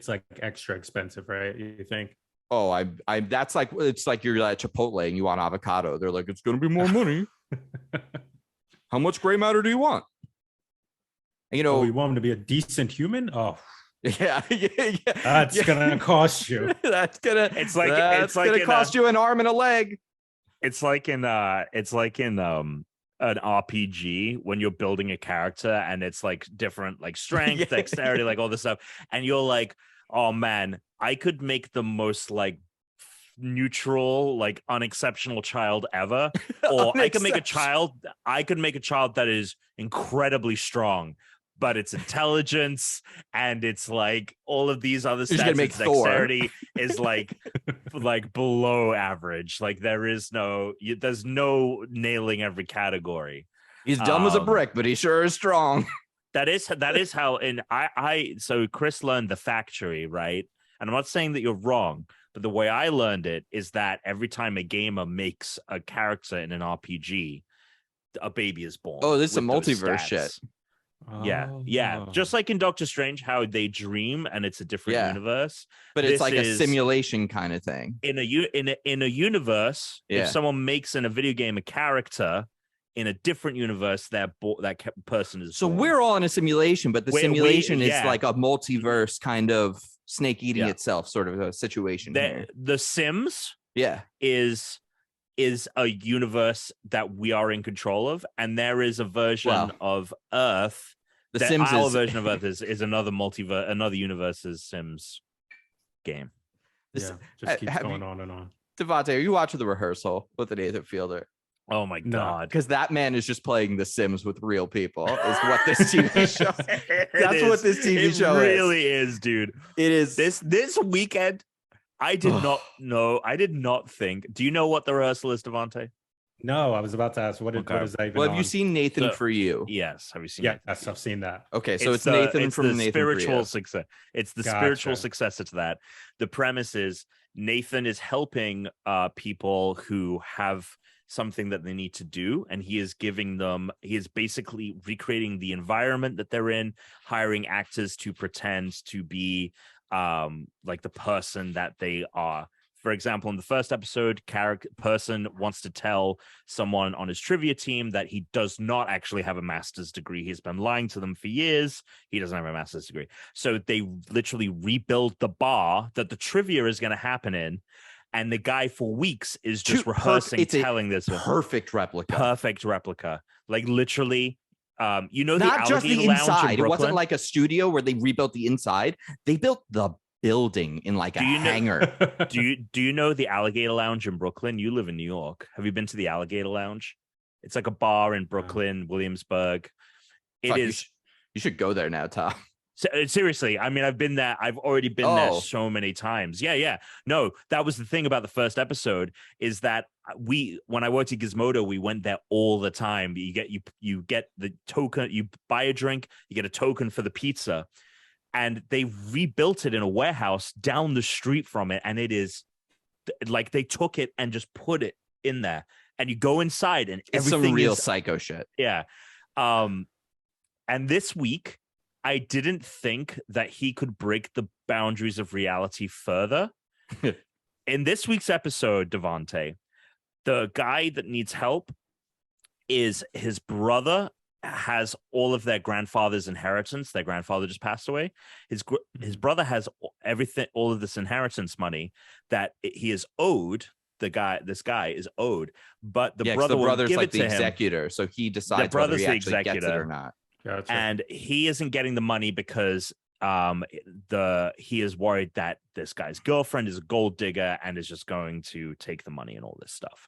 like extra expensive, right? You think? Oh, I that's like, it's like you're at Chipotle and you want avocado. They're like, it's gonna be more money. How much gray matter do you want? And, you know, you want him to be a decent human? Oh, yeah. That's gonna cost you. That's gonna cost you you an arm and a leg. It's like in an RPG when you're building a character and it's like different, like strength, dexterity, like all this stuff, and you're like, oh man, I could make the most like neutral, like unexceptional child ever, or I could make a child that is incredibly strong, but its intelligence and it's like all of these other stats, its dexterity is like below average. Like there's no nailing every category. He's dumb as a brick, but he sure is strong. That is how. And so Chris learned the factory, right? And I'm not saying that you're wrong, but the way I learned it is that every time a gamer makes a character in an RPG, a baby is born. Oh, this is a multiverse shit. Yeah. Just like in Doctor Strange, how they dream and it's a different universe, but it's like a simulation kind of thing. In a universe, if someone makes in a video game a character in a different universe, that person is so born. We're all in a simulation, but the simulation is like a multiverse kind of snake eating itself sort of a situation. The Sims is a universe that we are in control of, and there is a version of Earth. The Sims version of Earth is another universe's Sims game. Just keeps going on and on. Devante, are you watching the rehearsal with the Nathan Fielder? Oh my god! Because that man is just playing The Sims with real people. Is what this TV show. That's what this TV show is. It really is, dude. It is. This weekend, I did not know. I did not think. Do you know what the rehearsal is, Devante? No, I was about to ask. What is that even? Well, have you seen Nathan For You? Yes. Have you seen? Yes, I've seen that. Okay, so it's Nathan from Nathan spiritual For You. Success. It's the spiritual successor to that. The premise is Nathan is helping people who have something that they need to do, and he is basically recreating the environment that they're in, hiring actors to pretend to be like the person that they are. For example, in the first episode, person wants to tell someone on his trivia team that he does not actually have a master's degree. He's been lying to them for years. He doesn't have a master's degree. So they literally rebuild the bar that the trivia is going to happen in. And the guy for weeks is just rehearsing, telling this. Perfect replica. Like literally, not just the inside. It wasn't like a studio where they rebuilt the inside. They built the building in like a hangar. Do you know the Alligator Lounge in Brooklyn? You live in New York. Have you been to the Alligator Lounge? It's like a bar in Brooklyn, Williamsburg. You should go there now, Tom. Seriously, I mean, I've been there. I've already been there so many times. Yeah. No, that was the thing about the first episode is that when I worked at Gizmodo, we went there all the time. You get the token, you buy a drink, you get a token for the pizza, and they rebuilt it in a warehouse down the street from it, and it is like they took it and just put it in there, and you go inside, and it's everything some real psycho shit. Yeah. And this week, I didn't think that he could break the boundaries of reality further. In this week's episode, Devante, the guy that needs help is his brother has all of their grandfather's inheritance. Their grandfather just passed away. His brother has everything, all of this inheritance money that he is owed. This guy is owed, but the brother the brother's give like it the to executor, him. so he decides whether he actually gets it or not. Gotcha. And he isn't getting the money because he is worried that this guy's girlfriend is a gold digger and is just going to take the money and all this stuff.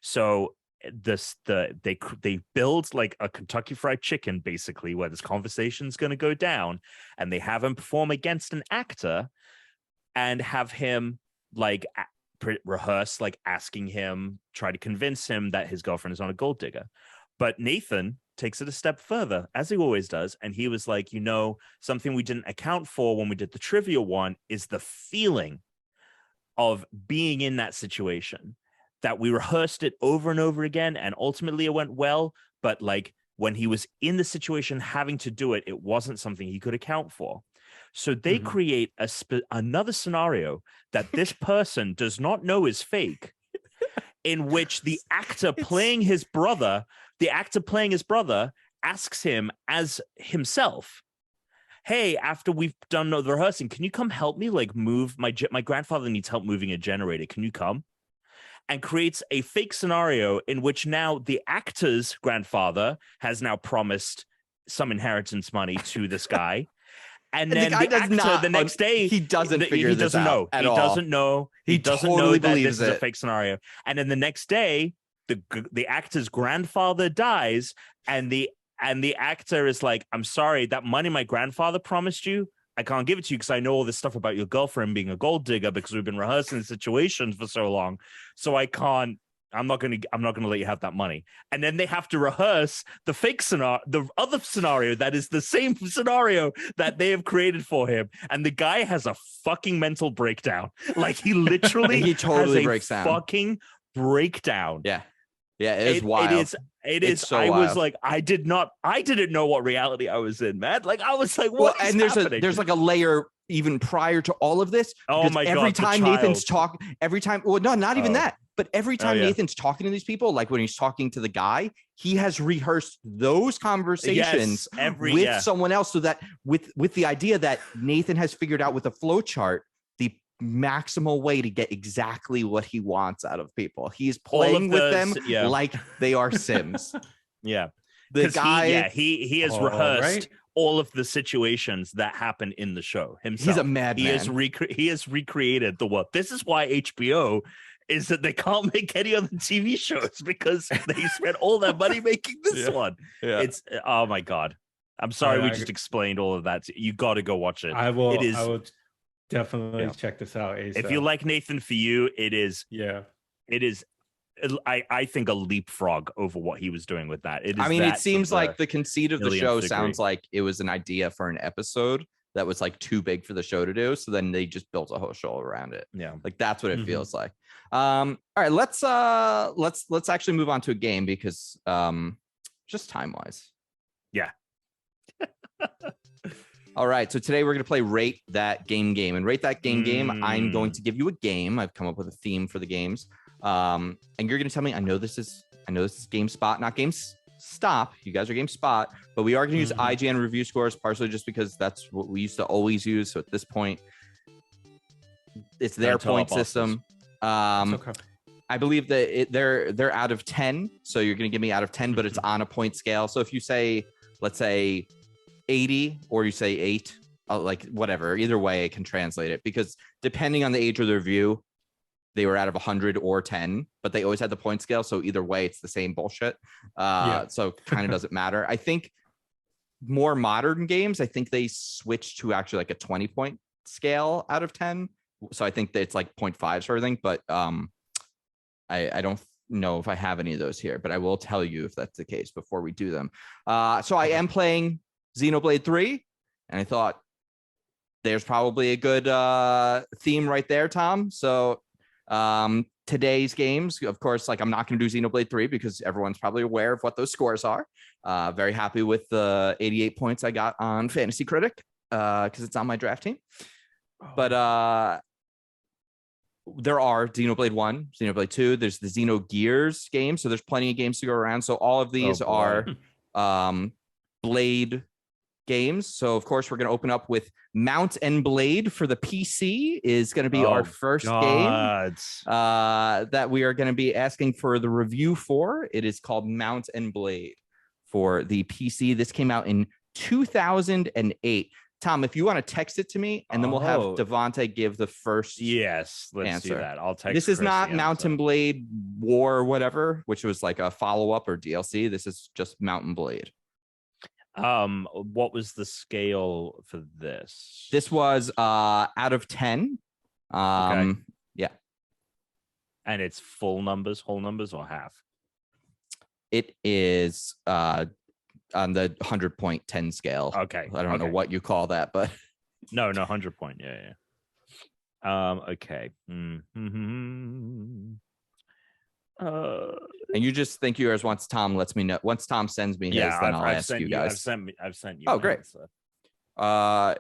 So they build like a Kentucky Fried Chicken, basically, where this conversation is going to go down, and they have him perform against an actor and have him like rehearse, like asking him, try to convince him that his girlfriend is not a gold digger. But Nathan takes it a step further, as he always does. And he was like, something we didn't account for when we did the trivia one is the feeling of being in that situation, that we rehearsed it over and over again. And ultimately it went well. But like when he was in the situation having to do it, it wasn't something he could account for. So they create another scenario that this person does not know is fake, in which the actor playing his brother asks him as himself, hey, after we've done the rehearsing, can you come help me like move my grandfather needs help moving a generator. Can you come? And creates a fake scenario in which now the actor's grandfather has now promised some inheritance money to this guy. And then the actor the next day, he doesn't figure this out at all. He doesn't know. He doesn't totally know that believes this is a fake scenario. And then the next day, the actor's grandfather dies, and the actor is like, I'm sorry, that money my grandfather promised you, I can't give it to you because I know all this stuff about your girlfriend being a gold digger because we've been rehearsing the situations for so long. So I'm not going to let you have that money. And then they have to rehearse the fake scenario, the other scenario that is the same scenario that they have created for him. And the guy has a fucking mental breakdown. Like he literally he totally has a breaks down. Fucking breakdown. Yeah. Yeah, it is wild. It is. So I wild. was like, I didn't know what reality I was in, man. Like I was like, what? Well, and there's like a layer even prior to all of this. Oh my God, every time Nathan's not even that. But every time Nathan's talking to these people, like when he's talking to the guy, he has rehearsed those conversations with someone else, so that with the idea that Nathan has figured out with a flow chart the maximal way to get exactly what he wants out of people. He's playing with them like they are Sims. Yeah. The guy, he has rehearsed all of the situations that happen in the show himself. He's a madman. He has recreated the world. This is why HBO is that they can't make any other TV shows, because they spent all their money making this one. Yeah. It's oh my God. I'm sorry we just explained all of that. You got to go watch it. I will definitely check this out. ASAP. If you like Nathan For You, it is. I think a leapfrog over what he was doing with that. It seems like the conceit of the show sounds like it was an idea for an episode that was like too big for the show to do. So then they just built a whole show around it. Yeah. Like that's what it feels like. All right, let's actually move on to a game, because just time wise. Yeah. All right, so today we're going to play Rate That Game. And Rate That Game, I'm going to give you a game. I've come up with a theme for the games. And you're going to tell me, I know this is GameSpot, not GameStop. You guys are GameSpot, but we are going to use IGN review scores, partially just because that's what we used to always use. So at this point, it's their point system. Okay. I believe that they're out of 10. So you're going to give me out of 10, but it's on a point scale. So if you say, let's say 80, or you say 8, like whatever, either way, it can translate it, because depending on the age of the review, they were out of 100 or 10, but they always had the point scale. So either way, it's the same bullshit. So kind of doesn't matter. I think more modern games, I think they switched to actually like a 20 point scale out of 10. So I think that it's like 0.5 sort of thing, but I don't know if I have any of those here, but I will tell you if that's the case before we do them. So I am playing Xenoblade 3, and I thought there's probably a good theme right there, Tom. So 10 today's games, of course, like I'm not going to do Xenoblade 3 because everyone's probably aware of what those scores are. Very happy with the 88 points I got on Fantasy Critic because it's on my draft team. But there are Xenoblade 1, Xenoblade 2. There's the Xenogears game. So there's plenty of games to go around. So all of these are Blade games. So of course we're going to open up with Mount and Blade for the PC is going to be our first game that we are going to be asking for the review for. It is called Mount and Blade for the PC. This came out in 2008. Tom, if you want to text it to me, and then we'll have Devante give the first let's answer. do that. I'll text. This is not Mount and Blade War or whatever, which was like a follow-up or DLC. This is just Mount and Blade. What was the scale for this? This was out of 10. Okay. Yeah. And it's full numbers, whole numbers, or half? It is on the 100.10 scale. Okay. I don't know what you call that, but no, 100 point. Yeah. Okay. And you just think yours once Tom lets me know. Once Tom sends me his, then I'll ask you guys. I've sent you. Oh, great.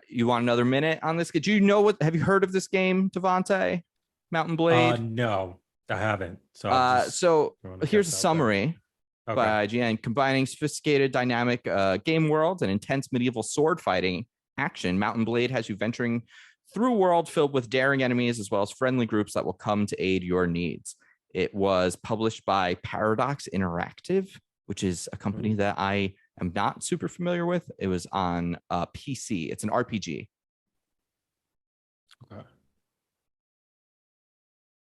You want another minute on this? Do you know what? Have you heard of this game, Devante? Mountain Blade? No, I haven't. So here's a summary by IGN. Combining sophisticated, dynamic game world and intense medieval sword fighting action, Mountain Blade has you venturing through a world filled with daring enemies as well as friendly groups that will come to aid your needs. It was published by Paradox Interactive, which is a company that I am not super familiar with. It was on PC. It's an RPG. Okay.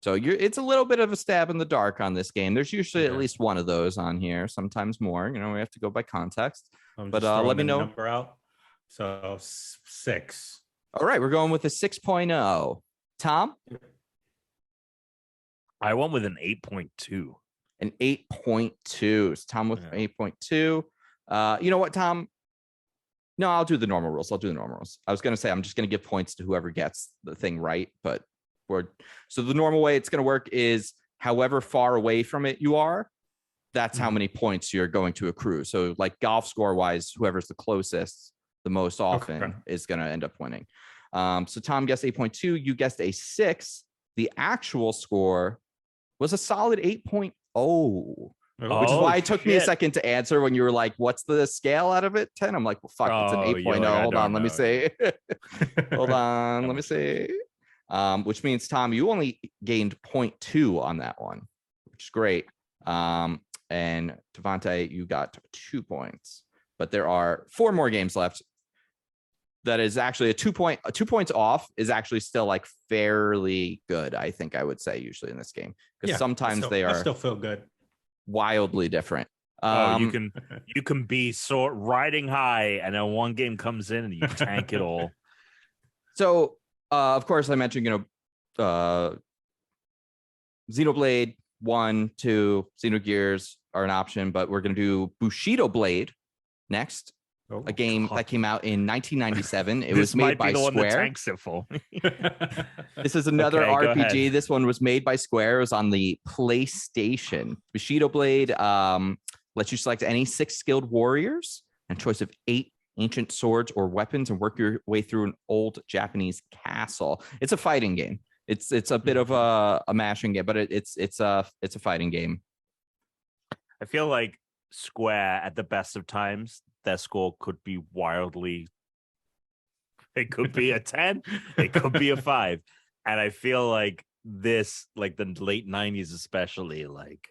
So it's a little bit of a stab in the dark on this game. There's usually at least one of those on here, sometimes more. You know, we have to go by context. But let me know. Number out. So 6. All right, we're going with a 6.0. Tom? I went with an 8.2. An 8.2. So Tom with 8.2. You know what, Tom? No, I'll do the normal rules. I was going to say I'm just going to give points to whoever gets the thing right, but so the normal way it's going to work is however far away from it you are, that's how many points you're going to accrue. So like golf score wise, whoever's the closest the most often is going to end up winning. So Tom guessed 8.2. You guessed a 6. The actual score was a solid 8.0, which is why it took me a second to answer when you were like, what's the scale out of it? 10? I'm like, well, fuck, it's an 8.0. Like, hold on, let me see. Hold on, let me see. Which means, Tom, you only gained 0.2 on that one, which is great. And Devante, you got 2 points. But there are 4 more games left. That is actually 2 points off is actually still like fairly good, I think I would say usually in this game. Because sometimes they are still feel good. Wildly different. You can be riding high and then one game comes in and you tank it all. So of course I mentioned, Xenoblade 1, 2, Xenogears are an option, but we're gonna do Bushido Blade next. A game that came out in 1997. It was made by Square. This might be the one that tanks it for me. This is another RPG. This one was made by Square. It was on the PlayStation. Bushido Blade lets you select any 6 skilled warriors and a choice of 8 ancient swords or weapons and work your way through an old Japanese castle. It's a fighting game. It's a bit of a mashing game, but it's a fighting game. I feel like Square at the best of times, their score could be wildly. It could be a 10. It could be a 5. And I feel like this, like the late 90s, especially, like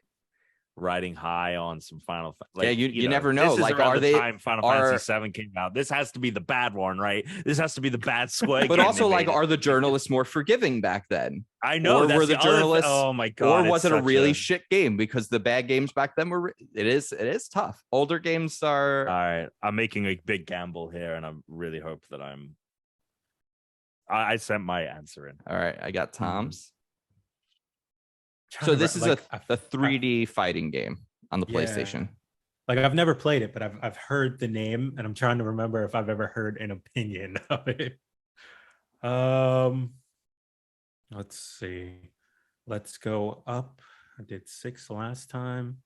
riding high on some Final. Like, you never know. Like, are they? Time Final Fantasy VII came out. This has to be the bad one, right? This has to be the bad Square. But also, like, are the journalists more forgiving back then? I know. Or were the journalists? Oh my god! Or was it a really shit game? Because the bad games back then were. It is tough. Older games are. All right, I'm making a big gamble here, and I really hope that I sent my answer in. All right, I got Tom's. So this is a 3D fighting game on the PlayStation. Like, I've never played it, but I've heard the name, and I'm trying to remember if I've ever heard an opinion of it. Let's see. Let's go up. I did 6 last time.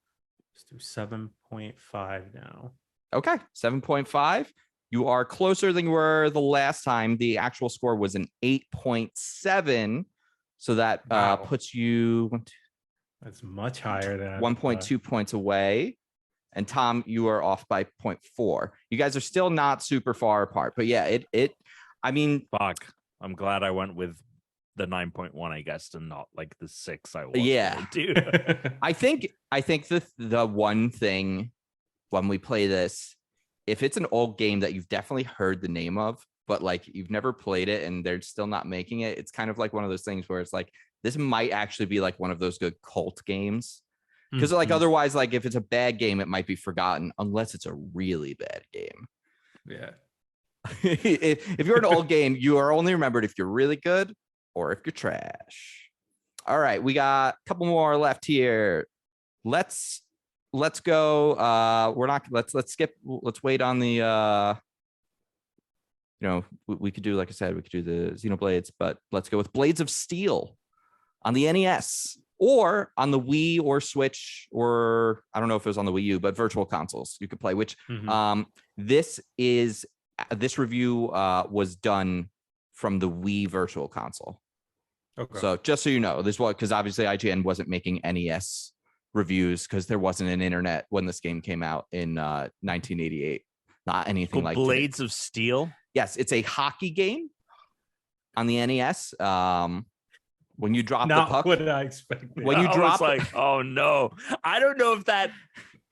Let's do 7.5 now. Okay, 7.5. You are closer than you were the last time. The actual score was an 8.7. So that puts you That's much higher than 1.2 points away. And Tom, you are off by 0.4. You guys are still not super far apart. But yeah, I mean, fuck. I'm glad I went with the 9.1, I guess, and not like the 6 I was. Yeah. Dude. I think the one thing when we play this, if it's an old game that you've definitely heard the name of, but like you've never played it and they're still not making it, it's kind of like one of those things where it's like, this might actually be like one of those good cult games. Because like otherwise, like if it's a bad game, it might be forgotten unless it's a really bad game. Yeah. If you're an old game, you are only remembered if you're really good or if you're trash. All right, we got a couple more left here. Let's go. Let's skip. Let's wait on the we could do, like I said, we could do the Xenoblades, but let's go with Blades of Steel on the NES or on the Wii or Switch, or I don't know if it was on the Wii U, but virtual consoles you could play, which this review was done from the Wii virtual console. Okay. So just so you know, this was because obviously IGN wasn't making NES reviews because there wasn't an internet when this game came out in 1988. Not anything like Blades of Steel. Yes, it's a hockey game on the NES. When you drop the puck, what did I expect? When you drop, like, oh no, I don't know if that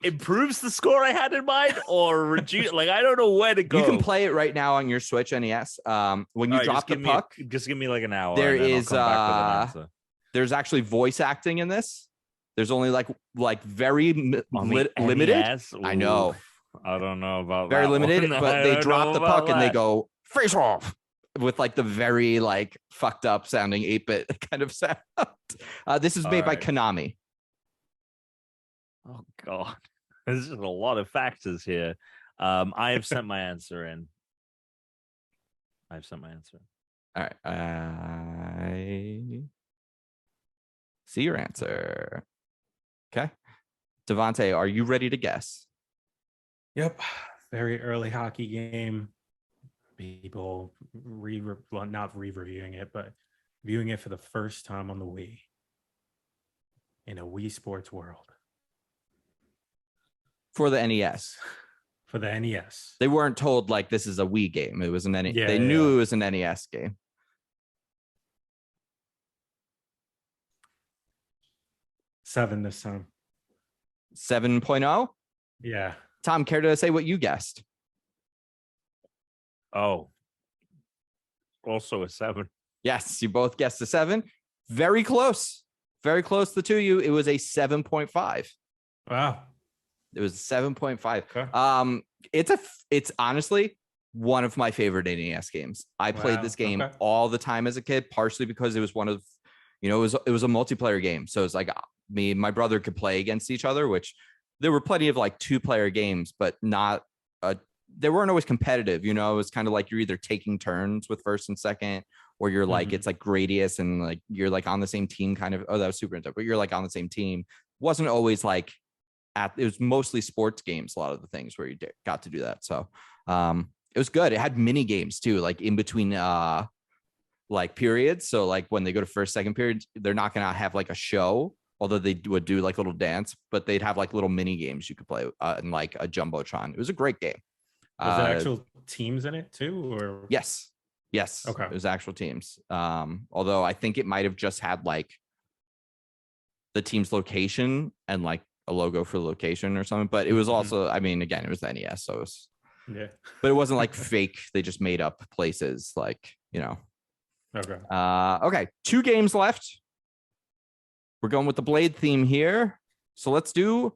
improves the score I had in mind or reduce. Like, I don't know where to go. You can play it right now on your Switch NES. When you drop the puck, just give me like an hour. There is there's actually voice acting in this. There's only like very limited. NES? I know. I don't know about very that limited, one. but they drop the puck and they go face off with like the very like fucked up sounding 8-bit kind of sound. This is made by Konami. Oh God, there's just a lot of factors here. I have sent my answer in. All right, I see your answer. Okay, Devante, are you ready to guess? Yep. Very early hockey game. People not re-reviewing it, but viewing it for the first time on the Wii. In a Wii Sports world. For the NES. For the NES. They weren't told like this is a Wii game. It was an NES. They knew it was an NES game. 7 this time. 7.0? Yeah. Tom, care to say what you guessed? Oh. Also a 7. Yes, you both guessed a 7. Very close. Very close, the two of you. It was a 7.5. Wow. It was a 7.5. Okay. It's honestly one of my favorite NES games. I played this game all the time as a kid, partially because it was one of, it was a multiplayer game. So it's like me and my brother could play against each other, which there were plenty of like 2-player games, but not they weren't always competitive. It was kind of like you're either taking turns with first and second, or you're like it's like Gradius and like you're like on the same team kind of. Oh, that was super intense, but you're like on the same team. Wasn't always like it was mostly sports games, a lot of the things where you got to do that. So it was good. It had mini games too, like in between like periods. So like when they go to first, second period, they're not gonna have like a show, although they would do like little dance, but they'd have like little mini games you could play and like a Jumbotron. It was a great game. Was there actual teams in it too, or? Yes. Okay. It was actual teams. Although I think it might have just had like the team's location and like a logo for the location or something, but it was also, I mean, again, it was the NES, so it was, but it wasn't like fake. They just made up places, like, Okay. Okay. 2 games left. We're going with the Blade theme here. So let's do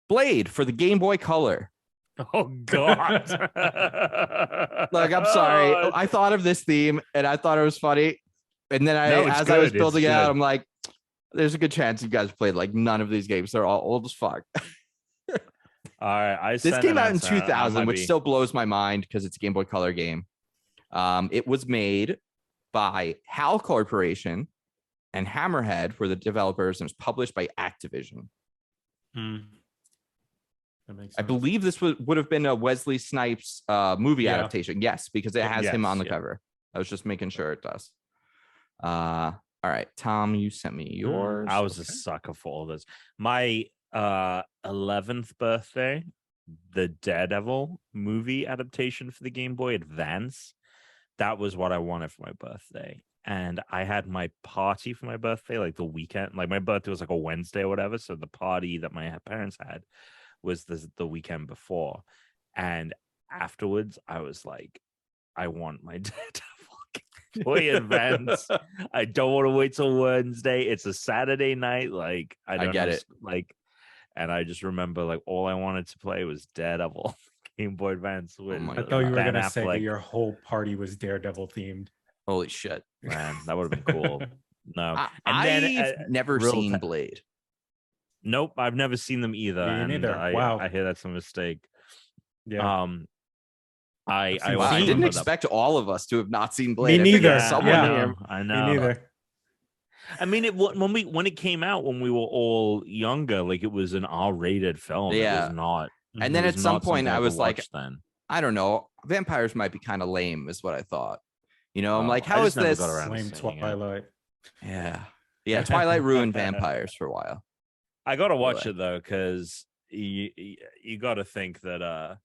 Blade for the Game Boy Color. Oh God. Look, I'm sorry. I thought of this theme and I thought it was funny. And then as I was building it out, I'm like, there's a good chance you guys played like none of these games. They're all old as fuck. All right. This came out in 2000, which still blows my mind because it's a Game Boy Color game. It was made by HAL Corporation, and Hammerhead were the developers, and it was published by Activision. That makes sense. I believe this would have been a Wesley Snipes movie adaptation. Yes, because it has him on the cover. I was just making sure it does. All right, Tom, you sent me yours. I was a sucker for all this. My 11th birthday, the Daredevil movie adaptation for the Game Boy Advance. That was what I wanted for my birthday. And I had my party for my birthday, like the weekend. Like my birthday was like a Wednesday or whatever. So the party that my parents had was the weekend before. And afterwards, I was like, I want my Daredevil Game Boy Advance. I don't want to wait till Wednesday. It's a Saturday night. Like I get it. Like, and I just remember like all I wanted to play was Daredevil Game Boy Advance. With I thought you were going to say that your whole party was Daredevil themed. Holy shit, man, that would have been cool. No, I've never seen Blade. Nope, I've never seen them either. Me neither. Wow, I hear that's a mistake. Yeah. I didn't expect all of us to have not seen Blade. Me neither. I know. Me neither. I mean, when it came out when we were all younger, like it was an R-rated film. Yeah. It was not. And then at some point, I was like, then. I don't know, vampires might be kind of lame, is what I thought. You know, I'm like, how is this? Lame Twilight. Yeah. Twilight ruined vampires for a while. I gotta watch it though, because you got to think that I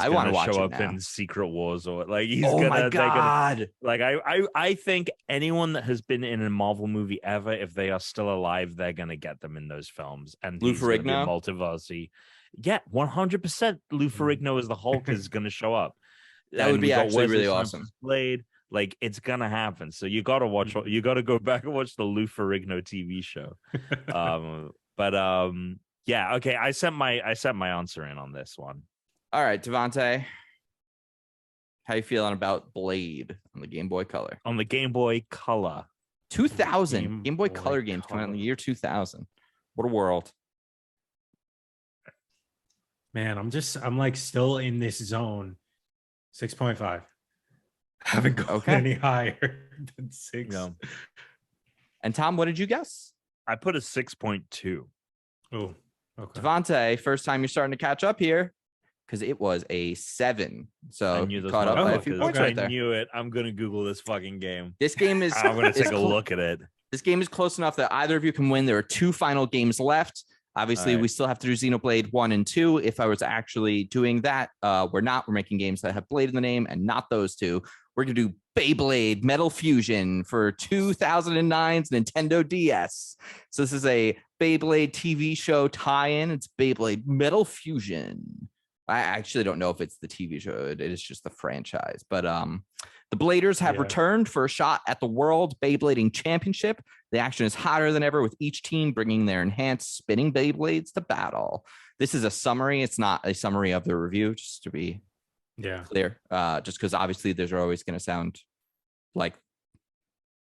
want to watch show it up now. in Secret Wars or like he's oh gonna. My God. I think anyone that has been in a Marvel movie ever, if they are still alive, they're gonna get them in those films. And Lou Ferrigno, Multiverse. Yeah, 100%. Lou Ferrigno as the Hulk is gonna show up. That would be actually really awesome. Blade, like it's gonna happen. So you gotta watch. You gotta go back and watch the Lou Ferrigno TV show. Yeah. Okay. I sent my answer in on this one. All right, Devante, how you feeling about Blade on the Game Boy Color? On the Game Boy Color, 2000 Game Boy Color games coming out in the year 2000. What a world! Man, I'm like still in this zone. 6.5. Haven't gone any higher than 6. No. And Tom, what did you guess? I put a 6.2. Oh, okay. Devante, first time you're starting to catch up here, because it was a 7. So you caught up by a few points right there. I knew it. I'm gonna Google this fucking game. This game is. I'm gonna take a look at it. This game is close enough that either of you can win. There are 2 final games left. Obviously, we still have to do Xenoblade 1 and 2. If I was actually doing that, we're not. We're making games that have Blade in the name and not those 2. We're going to do Beyblade Metal Fusion for 2009's Nintendo DS. So this is a Beyblade TV show tie-in. It's Beyblade Metal Fusion. I actually don't know if it's the TV show. It is just the franchise. But the Bladers have returned for a shot at the World Beyblading Championship. The action is hotter than ever, with each team bringing their enhanced spinning Beyblades to battle. This is a summary. It's not a summary of the review, just to be clear. Just because obviously those are always going to sound like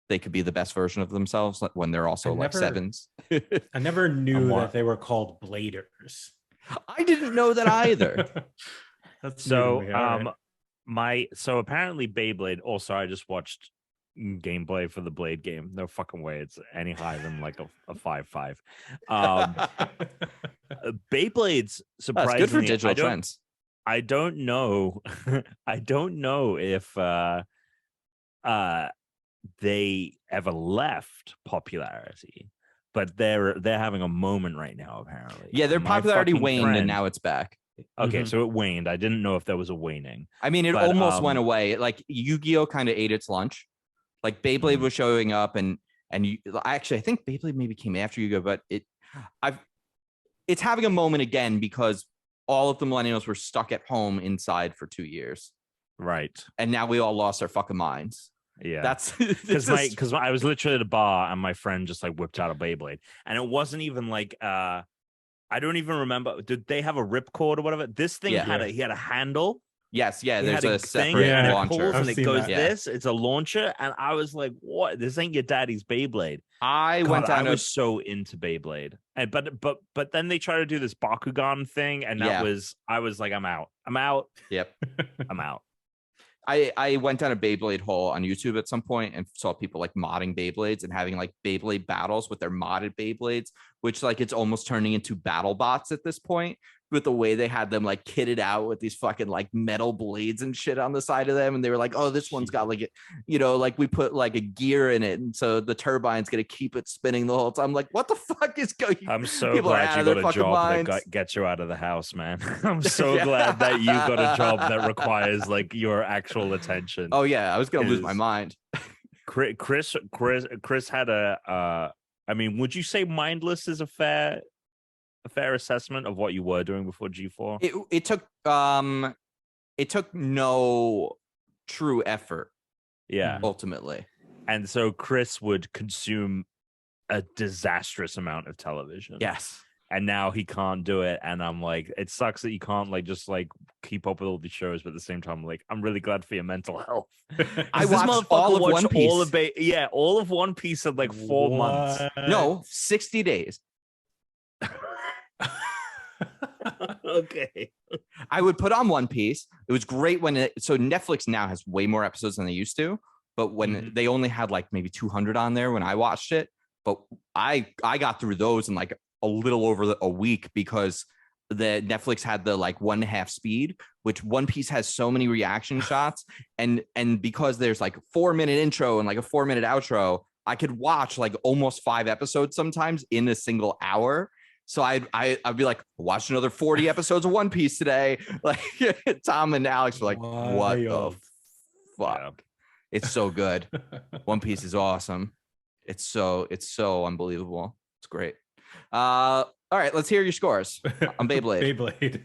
they could be the best version of themselves when they're also like 7s. I never knew that they were called Bladers. I didn't know that either. That's so so apparently Beyblade. Also, I just watched gameplay for the Blade game. No fucking way it's any higher than like a 5.5. Beyblades surprisingly good for digital trends. I don't know. I don't know if they ever left popularity, but they're having a moment right now apparently. Yeah, their popularity waned and now it's back. Okay, so it waned. I didn't know if there was a waning. I mean, it almost went away. Like Yu-Gi-Oh kind of ate its lunch. Like Beyblade was showing up, and I think Beyblade maybe came after Yu-Gi-Oh, but it's having a moment again because all of the millennials were stuck at home inside for 2 years, right? And now we all lost our fucking minds. Yeah, that's because I was literally at a bar and my friend just like whipped out a Beyblade, and it wasn't even like I don't even remember. Did they have a ripcord or whatever? This thing had a handle. Yes, there's a separate launcher. And it goes this. It's a launcher, and I was like, "What? This ain't your daddy's Beyblade." I was so into Beyblade, and but then they tried to do this Bakugan thing, and I was like, "I'm out. Yep, I'm out." I went down a Beyblade hole on YouTube at some point and saw people like modding Beyblades and having like Beyblade battles with their modded Beyblades, which like it's almost turning into battle bots at this point with the way they had them like kitted out with these fucking like metal blades and shit on the side of them. And they were like, oh, this one's got like, like we put like a gear in it. And so the turbine's going to keep it spinning the whole time. I'm like, what the fuck is going on? I'm so glad you got a job that gets you out of the house, man. I'm so glad that you got a job that requires like your actual attention. Oh yeah. I was going to lose my mind. Chris had I mean, would you say mindless is a fair assessment of what you were doing before G4? It took no true effort. Yeah. Ultimately. And so Chris would consume a disastrous amount of television. Yes. And now he can't do it. And I'm like, it sucks that you can't like just like keep up with all these shows, but at the same time, like, I'm really glad for your mental health. I watched all of One Piece. All of One Piece in like 4 months. No, 60 days. Okay. I would put on One Piece. It was great so Netflix now has way more episodes than they used to, but when they only had like maybe 200 on there when I watched it, but I got through those in like a little over a week because the Netflix had the like 1.5 speed, which One Piece has so many reaction shots, and because there's like 4-minute intro and like a 4-minute outro, I could watch like almost 5 episodes sometimes in a single hour. So I'd be like, watch another 40 episodes of One Piece today. Like Tom and Alex were like, what the fuck? Yeah. It's so good. One Piece is awesome. It's so unbelievable. It's great. All right, let's hear your scores on Beyblade.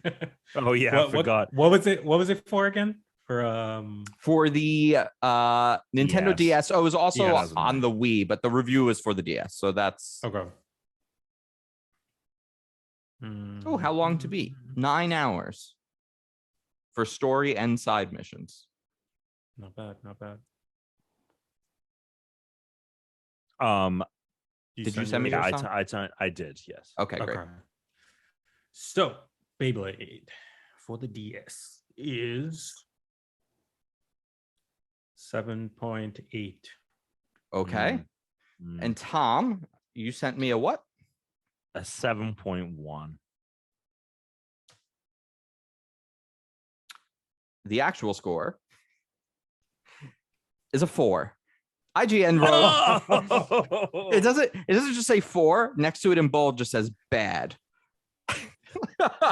Oh yeah, I forgot. What was it for again? For the Nintendo DS. Oh, it was also on the Wii, but the review is for the DS. So that's okay. Oh, how long to beat? 9 hours for story and side missions. Not bad. Did you send me your song? I did, yes. Okay, great. So Beyblade for the DS is 7.8. Okay. And Tom, you sent me a what? A 7.1. The actual score is a 4. IGN wrote it doesn't just say 4 next to it in bold, just says bad.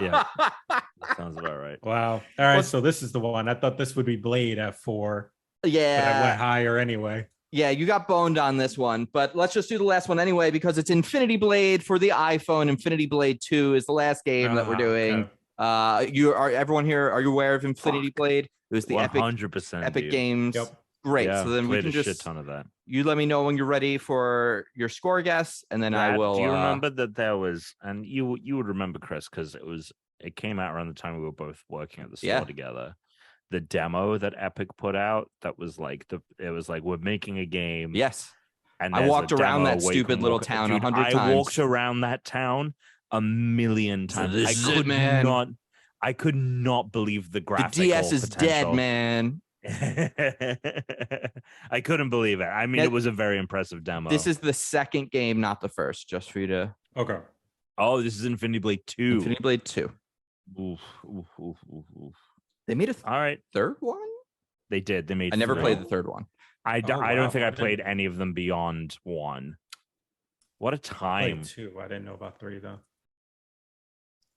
Yeah, that sounds about right. Wow. All right, so this is the one. I thought this would be Blade at 4. Yeah, but I went higher anyway. Yeah, you got boned on this one, but let's just do the last one anyway because it's Infinity Blade for the iPhone. Infinity Blade 2 is the last game that we're doing. Okay. Everyone here, are you aware of Infinity Blade? It was the 100% Epic Games. Yep. Great. Yeah, so then we can just a shit ton of that. You let me know when you're ready for your score guess, and then I will. Do you remember that there was, and you would remember, Chris, because it came out around the time we were both working at the store together. The demo that Epic put out that was like it was like, we're making a game. Yes. And I walked around that stupid little town 100 times. I walked around that town a million times. I could not believe the graphical The DS is potential. dead, man. I couldn't believe it. I mean, it was a very impressive demo. This is the second game, not the first, just for you to. Okay. Oh, this is Infinity Blade 2. Infinity Blade 2. Oof. They made all right third one. They did. They made. I never played the third one. I don't think I played any of them beyond 1. What a time! 2. I didn't know about 3 though.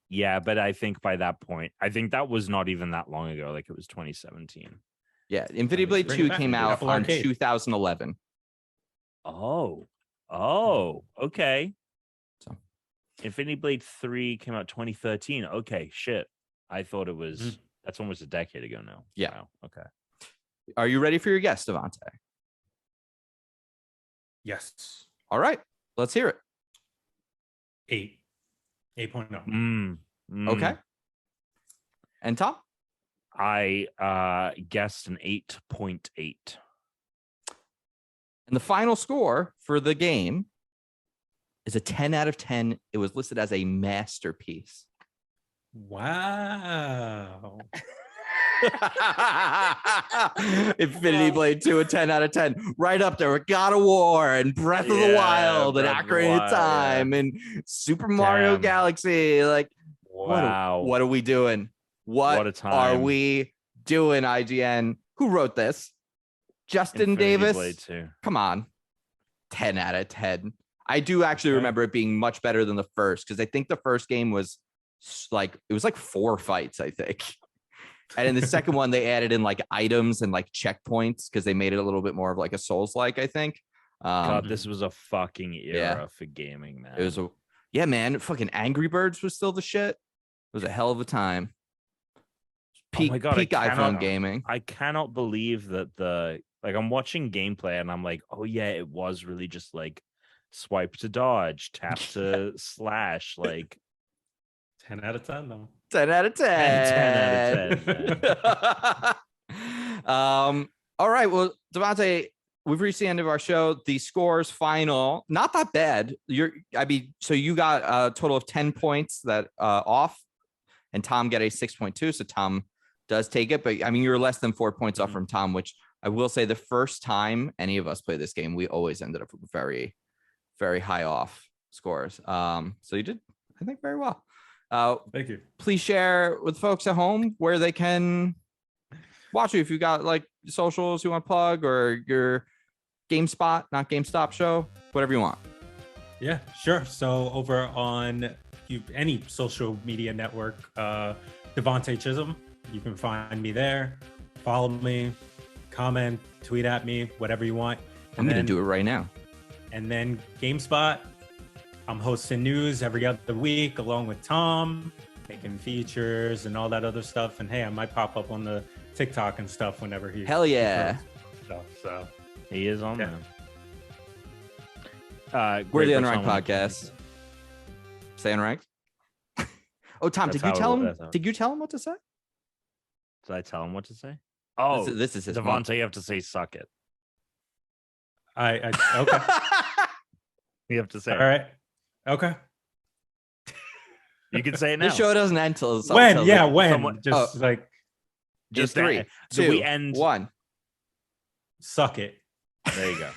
Yeah, but I think by that point, I think that was not even that long ago. Like it was 2017. Yeah, Infinity Blade 2 came out on 2011. Oh, okay. So, Infinity Blade 3 came out 2013. Okay, shit. I thought it was. That's almost a decade ago now. Yeah. Wow. Okay. Are you ready for your guess, Devante? Yes. All right. Let's hear it. 8. 8.0. Okay. And Tom? I guessed an 8.8. And the final score for the game is a 10 out of 10. It was listed as a masterpiece. Wow. Infinity Blade 2, a 10 out of 10. Right up there with God of War and Breath of the Wild and Ocarina of Time and Super Mario Galaxy. Like, wow. What are we doing? What a time. are we doing, IGN? Who wrote this? Justin Infinity Davis? Blade 2. Come on. 10 out of 10. I do actually remember it being much better than the first, because I think the first game was like, it was like 4 fights, I think. And in the second one, they added in like items and like checkpoints because they made it a little bit more of like a Souls-like, I think. God, this was a fucking era for gaming, man. It was man. Fucking Angry Birds was still the shit. It was a hell of a time. Peak iPhone gaming. I cannot believe that I'm watching gameplay and I'm like, oh yeah, it was really just like swipe to dodge, tap to slash, like 10 out of 10 though. 10 out of 10. 10 out of 10. All right. Well, Devante, we've reached the end of our show. The scores final, not that bad. So you got a total of 10 points that off, and Tom got a 6.2. So Tom does take it, but I mean, you're less than 4 points off from Tom, which I will say the first time any of us play this game, we always ended up with very, very high off scores. So you did, I think, very well. Thank you. Please share with folks at home where they can watch you. If you got like socials you want to plug, or your GameSpot, not GameStop show, whatever you want. Yeah, sure. So over on any social media network, Devante Chisolm, you can find me there. Follow me, comment, tweet at me, whatever you want. I'm going to do it right now. And then GameSpot, I'm hosting news every other week along with Tom, making features and all that other stuff. And hey, I might pop up on the TikTok and stuff whenever he. Hell yeah! So he is on there. We're the Unranked podcast. Say Unranked. Oh, Tom, did you tell him? Did you tell him what to say? Did I tell him what to say? Oh, this is his Devante. moment. You have to say "suck it." I okay. You have to say. All right. Okay. You can say it now. The show doesn't end till when. Yeah, when. Just 3, 2, we end 1. Suck it. There you go.